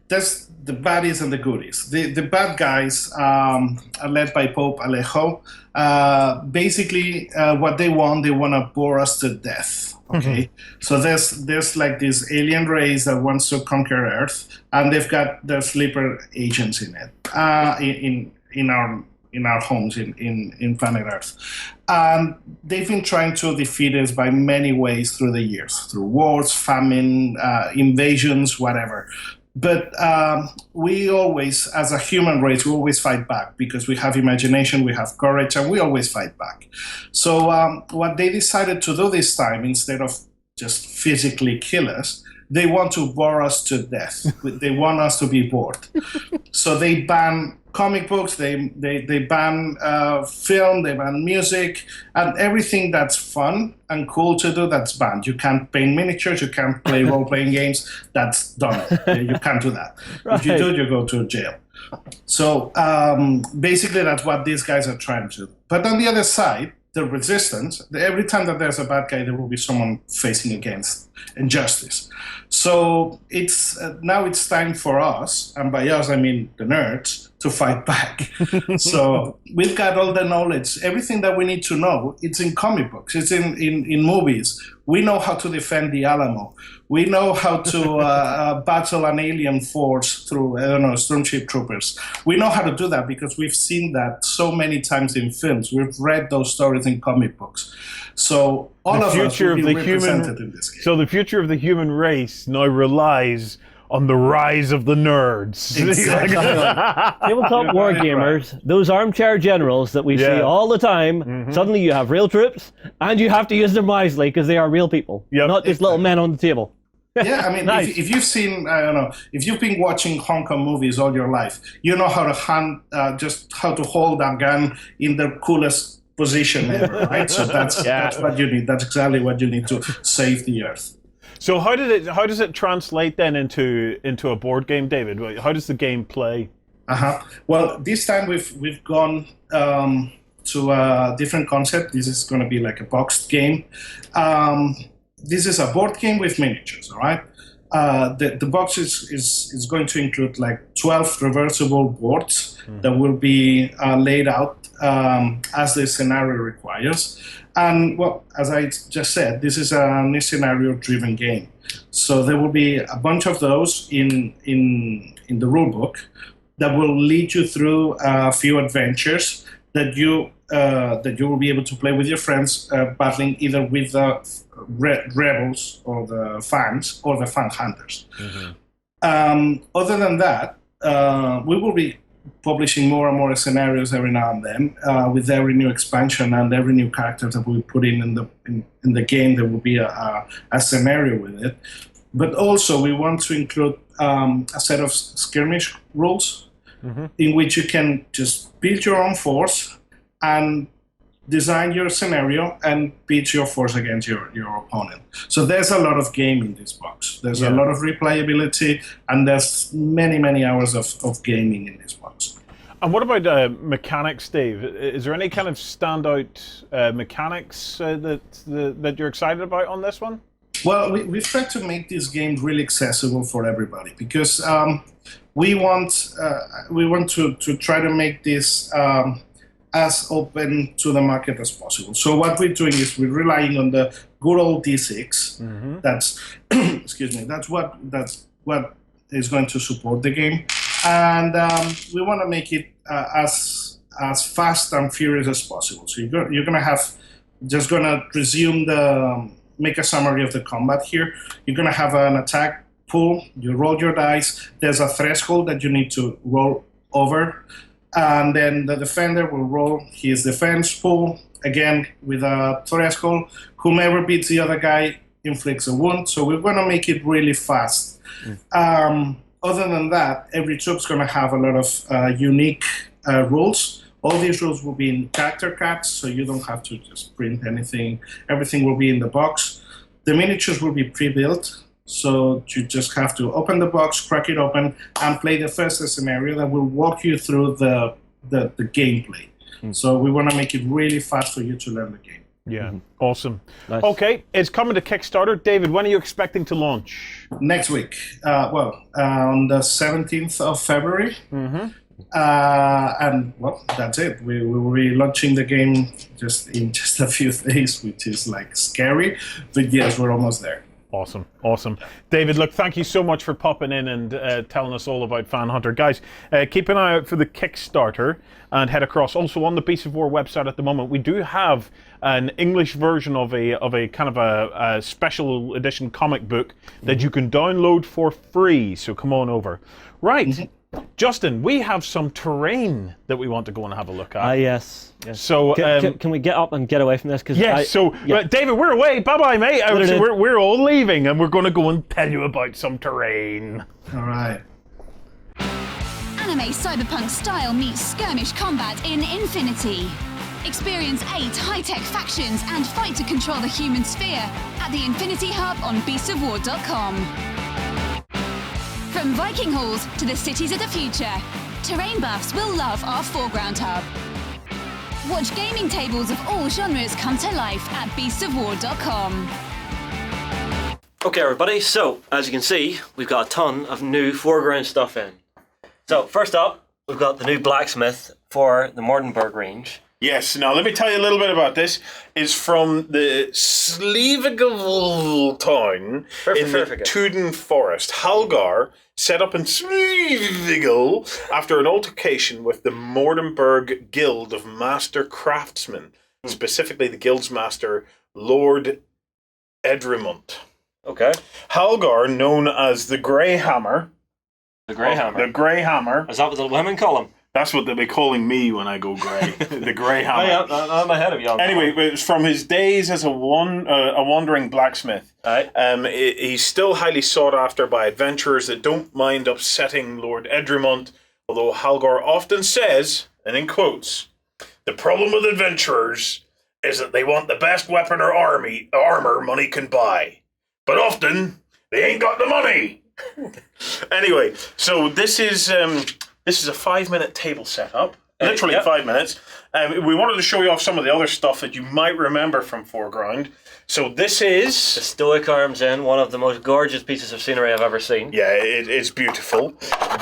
there's the baddies and the goodies. The bad guys are led by Pope Alejo. Basically, what they want to bore us to death. Okay, so there's like this alien race that wants to conquer Earth, and they've got their sleeper agents in it, in our homes in planet Earth, and they've been trying to defeat us by many ways through the years, through wars, famine, invasions, whatever. But we always, as a human race, we always fight back because we have imagination, we have courage, and we always fight back. So what they decided to do this time, instead of just physically kill us, they want to bore us to death. They want us to be bored. So they ban comic books, they ban film, they ban music, and everything that's fun and cool to do, that's banned. You can't paint miniatures, you can't play role-playing games, that's done. You can't do that. Right. If you do, you go to jail. So basically that's what these guys are trying to do. But on the other side, the resistance, every time that there's a bad guy, there will be someone facing against injustice. So it's now it's time for us, and by us I mean the nerds, to fight back. So we've got all the knowledge, everything that we need to know. It's in comic books, it's in movies. We know how to defend the Alamo. We know how to battle an alien force through, I don't know, stormship troopers. We know how to do that because we've seen that so many times in films. We've read those stories in comic books. So all of us will be represented in this game. So the future of the human race now relies on the rise of the nerds. Exactly. Tabletop wargamers, those armchair generals that we see all the time, suddenly you have real troops, and you have to use them wisely because they are real people, not just little men on the table. Yeah, I mean, Nice. if you've seen, I don't know, if you've been watching Hong Kong movies all your life, you know how to just how to hold a gun in the coolest position ever, right? So that's what you need. That's exactly what you need to save the Earth. So how does it translate then into a board game, David? How does the game play? Well, this time we've gone to a different concept. This is going to be like a boxed game. This is a board game with miniatures, all right? The box is going to include like 12 reversible boards that will be laid out as the scenario requires. And well, as I just said, this is a scenario-driven game. So there will be a bunch of those in the rule book that will lead you through a few adventures that you will be able to play with your friends, battling either with the rebels or the fans or the FanHunters. Other than that, we will be publishing more and more scenarios every now and then. With every new expansion and every new character that we put in the game, there will be a scenario with it. But also, we want to include a set of skirmish rules in which you can just build your own force and design your scenario and pitch your force against your opponent. So there's a lot of game in this box. There's a lot of replayability, and there's many, many hours of gaming in this box. And what about mechanics, Dave? Is there any kind of standout mechanics that you're excited about on this one? Well, we've tried to make this game really accessible for everybody because we want to try to make this as open to the market as possible. So what we're doing is we're relying on the good old D6. That's excuse me. That's what is going to support the game, and we want to make it as fast and furious as possible. So you're gonna have just gonna resume make a summary of the combat here. You're gonna have an attack pool. You roll your dice. There's a threshold that you need to roll over. And then the defender will roll his defense pool, again with a threshold. Whomever beats the other guy inflicts a wound. So we're going to make it really fast. Other than that, every troop's going to have a lot of unique rules. All these rules will be in character cards, so you don't have to just print anything. Everything will be in the box. The miniatures will be pre-built. So you just have to open the box, crack it open, and play the first scenario that will walk you through the gameplay. So we want to make it really fast for you to learn the game. Yeah, awesome. Nice. Okay, it's coming to Kickstarter. David, when are you expecting to launch? Next week. On the 17th of February. Mm-hmm. And well, that's it. We will be launching the game in just a few days, which is like scary. But yes, we're almost there. Awesome, awesome. David, look, thank you so much for popping in and telling us all about FanHunter. Guys, keep an eye out for the Kickstarter and head across. Also, on the Beast of War website at the moment, we do have an English version of a kind of a special edition comic book that you can download for free. So come on over. Right. Mm-hmm. Justin, we have some terrain that we want to go and have a look at. Yes. So can we get up and get away from this? Yes. David, we're away. Bye bye, mate. We're all leaving, and we're going to go and tell you about some terrain. All right. Anime cyberpunk style meets skirmish combat in Infinity. Experience 8 high-tech factions and fight to control the human sphere at the Infinity Hub on beastsofwar.com. From Viking halls to the cities of the future, terrain buffs will love our foreground hub. Watch gaming tables of all genres come to life at beastsofwar.com. Okay, everybody, so as you can see, we've got a ton of new foreground stuff in. So, first up, we've got the new blacksmith for the Mordenberg range. Yes, now let me tell you a little bit about this. It's from the Slevegal town in the Tuden Forest. Halgar set up in Slevegal after an altercation with the Mordenberg Guild of Master Craftsmen, specifically the guild's master, Lord Edremont. Okay. Halgar, known as the Grey Hammer. The Grey Hammer? The Grey Hammer. Is that what the women call him? That's what they'll be calling me when I go grey. The Grey Hammer. I'm ahead of you. Anyway, it's from his days as a wandering blacksmith. Right. He's still highly sought after by adventurers that don't mind upsetting Lord Edremont, although Halgar often says, and in quotes, "The problem with adventurers is that they want the best weapon or armor money can buy. But often, they ain't got the money." Anyway, so this is a 5-minute table setup. Literally 5 minutes. We wanted to show you off some of the other stuff that you might remember from Foreground. So this is... the Stoic Arms Inn, one of the most gorgeous pieces of scenery I've ever seen. Yeah, it's beautiful.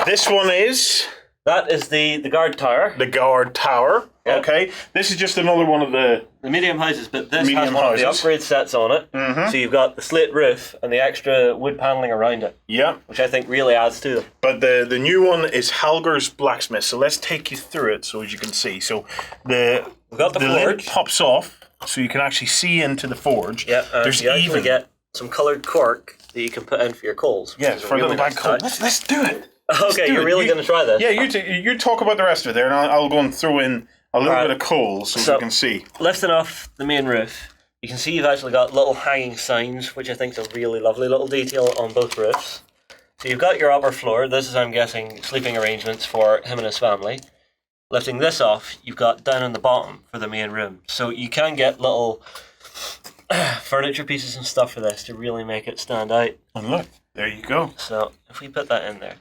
This one is... that is the guard tower. The guard tower. Yep. Okay. This is just another one of the medium houses, but this has one of the upgrade sets on it. Mm-hmm. So you've got the slate roof and the extra wood paneling around it. Yeah. Which I think really adds to them. But the new one is Halgar's Blacksmith. So let's take you through it so as you can see. So we've got the lid pops off so you can actually see into the forge. Yeah. There's you even get some coloured cork that you can put in for your coals. Yeah, for a little bag coal. Let's do it. Okay, you're really going to try this? Yeah, you talk about the rest of it there, and I'll go and throw in a little bit of coal so you can see. Lifting off the main roof, you can see you've actually got little hanging signs, which I think is a really lovely little detail on both roofs. So you've got your upper floor. This is, I'm guessing, sleeping arrangements for him and his family. Lifting this off, you've got down on the bottom for the main room. So you can get little furniture pieces and stuff for this to really make it stand out. And look, there you go. So if we put that in there.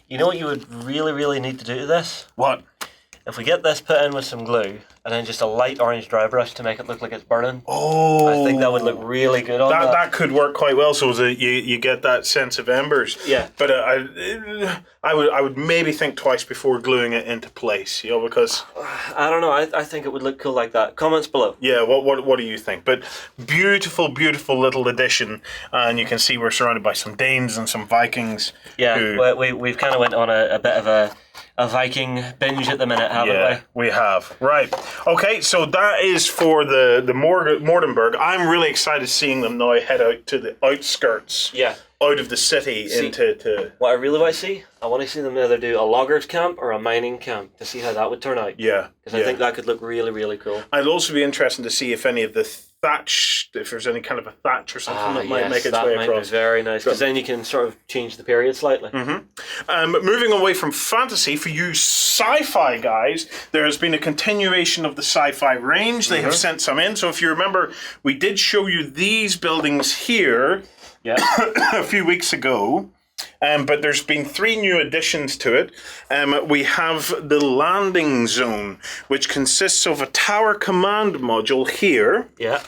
You know what you would really, really need to do to this? What? If we get this put in with some glue, and then just a light orange dry brush to make it look like it's burning. Oh, I think that would look really good on that. That could work quite well, so that you get that sense of embers. Yeah. But I would maybe think twice before gluing it into place, because I don't know. I think it would look cool like that. Comments below. Yeah. What do you think? But beautiful, beautiful little addition, and you can see we're surrounded by some Danes and some Vikings. Yeah. We've kind of went on a bit of a Viking binge at the minute, haven't we? We have. Right. Okay, so that is for the Mordenberg. I'm really excited seeing them now head out to the outskirts. Yeah. Out of the city into... What I really want to see, I want to see them either do a loggers camp or a mining camp to see how that would turn out. Yeah. Because I think that could look really, really cool. I'd also be interested to see if any of the thatch, if there's any kind of a thatch or something that might make its way across. That might be very nice, because then you can sort of change the period slightly. Mm-hmm. Moving away from fantasy, for you sci-fi guys, there has been a continuation of the sci-fi range. They have sent some in. So if you remember, we did show you these buildings here a few weeks ago. but there's been 3 new additions to it. We have the landing zone, which consists of a tower command module here. Yeah.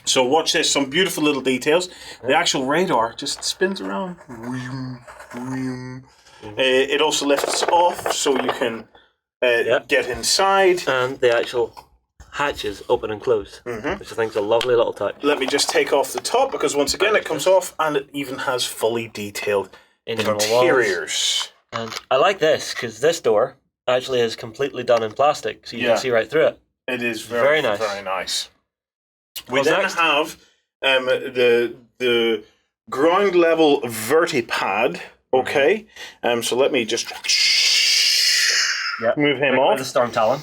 So watch this, some beautiful little details. The actual radar just spins around. It also lifts off so you can get inside. And the actual hatches open and close, which I think is a lovely little touch. Let me just take off the top, because once again it comes off, and it even has fully detailed interiors. And I like this, because this door actually is completely done in plastic, so you can see right through it. It is very nice. Very nice. We then have the ground level vertipad. Okay, so let me just move him off. The Storm Talon.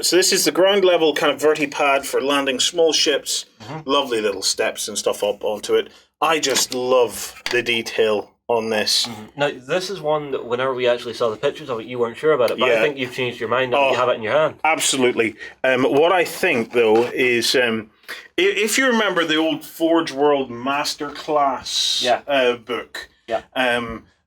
So this is the ground level kind of vertipad for landing small ships. Lovely little steps and stuff up onto it. I just love the detail on this. Now, this is one that whenever we actually saw the pictures of it, you weren't sure about it, but I think you've changed your mind and you have it in your hand. Absolutely. What I think, though, is if you remember the old Forge World Masterclass book,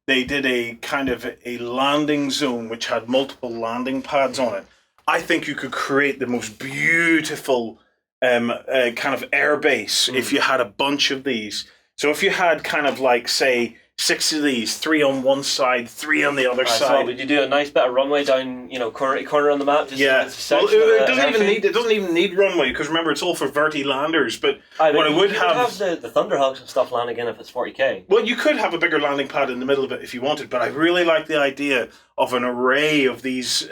they did a kind of a landing zone which had multiple landing pads on it. I think you could create the most beautiful kind of airbase if you had a bunch of these. So if you had kind of like, say, 6 of these, 3 on one side, 3 on the other side. So would you do a nice bit of runway down, corner to corner on the map? Just it doesn't even need runway, because remember, it's all for verti landers. But what I would have the Thunderhawks and stuff landing in if it's 40k. Well, you could have a bigger landing pad in the middle of it if you wanted, but I really like the idea of an array of these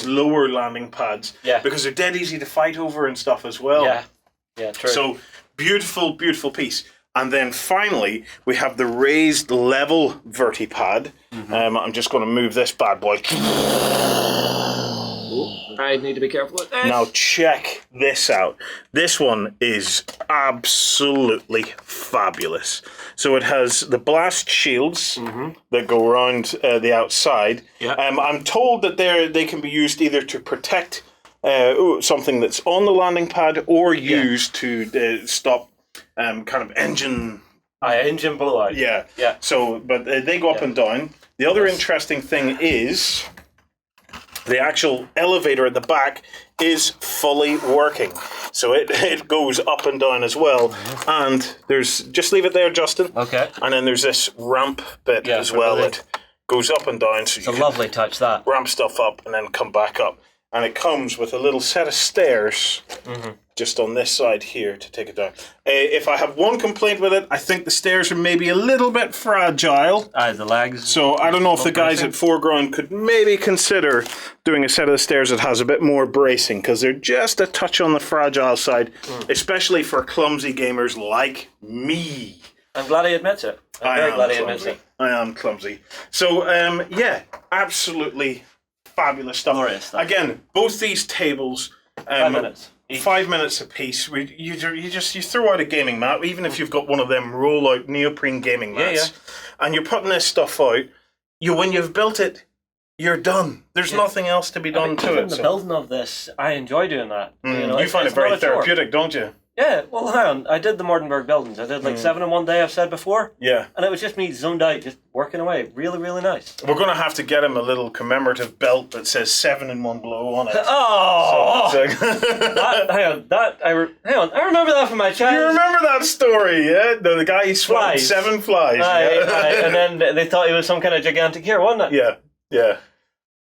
lower landing pads, because they're dead easy to fight over and stuff as well. Yeah, true. So beautiful, beautiful piece. And then finally, we have the raised level vertipad. I'm just going to move this bad boy. I need to be careful with this. Now check this out. This one is absolutely fabulous. So it has the blast shields that go around the outside. I'm told that they can be used either to protect something that's on the landing pad or used to stop kind of engine blowout. Yeah. So, but they go up and down. The other interesting thing is the actual elevator at the back is fully working. So it goes up and down as well. And there's, just leave it there, Justin. Okay. And then there's this ramp bit as well that goes up and down. So it's a lovely touch, that. Ramp stuff up and then come back up. And it comes with a little set of stairs just on this side here to take it down. If I have one complaint with it, I think the stairs are maybe a little bit fragile. The legs. So I don't know if the guys at Foreground could maybe consider doing a set of the stairs that has a bit more bracing, because they're just a touch on the fragile side, especially for clumsy gamers like me. I'm glad he admits it. I'm very glad he admits it. I am clumsy. So, absolutely fabulous stuff. Glorious stuff. Again, both these tables, 5 minutes. 5 minutes a piece. You throw out a gaming mat, even if you've got one of them roll-out neoprene gaming mats, and you're putting this stuff out. When you've built it, you're done. There's nothing else to be done to it. The building of this, I enjoy doing that. You find it very therapeutic, don't you? Yeah, well, hang on. I did the Mordenberg buildings. I did like 7 in one day, I've said before. Yeah. And it was just me zoned out, just working away. Really, really nice. We're going to have to get him a little commemorative belt that says 7 in 1 blow on it. Oh! Hang on. I remember that from my child. You remember that story, yeah? The guy swung 7 flies. And then they thought he was some kind of gigantic hero, wasn't it? Yeah.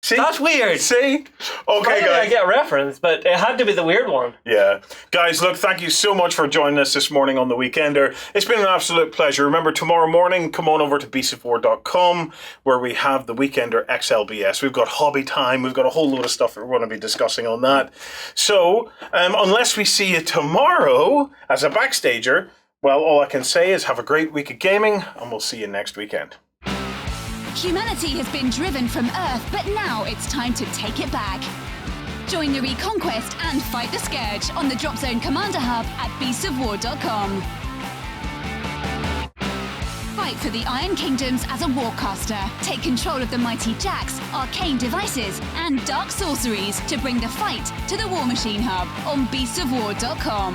See? That's weird. See? Okay, guys. I get a reference, but it had to be the weird one. Yeah. Guys, look, thank you so much for joining us this morning on The Weekender. It's been an absolute pleasure. Remember, tomorrow morning, come on over to beastofwar.com, where we have The Weekender XLBS. We've got hobby time. We've got a whole load of stuff that we're going to be discussing on that. So, unless we see you tomorrow as a backstager, well, all I can say is have a great week of gaming, and we'll see you next weekend. Humanity has been driven from Earth, but now it's time to take it back. Join the Reconquest and fight the Scourge on the Drop Zone Commander Hub at beastofwar.com. Fight for the Iron Kingdoms as a warcaster. Take control of the mighty jacks, arcane devices, and dark sorceries to bring the fight to the War Machine Hub on beastofwar.com.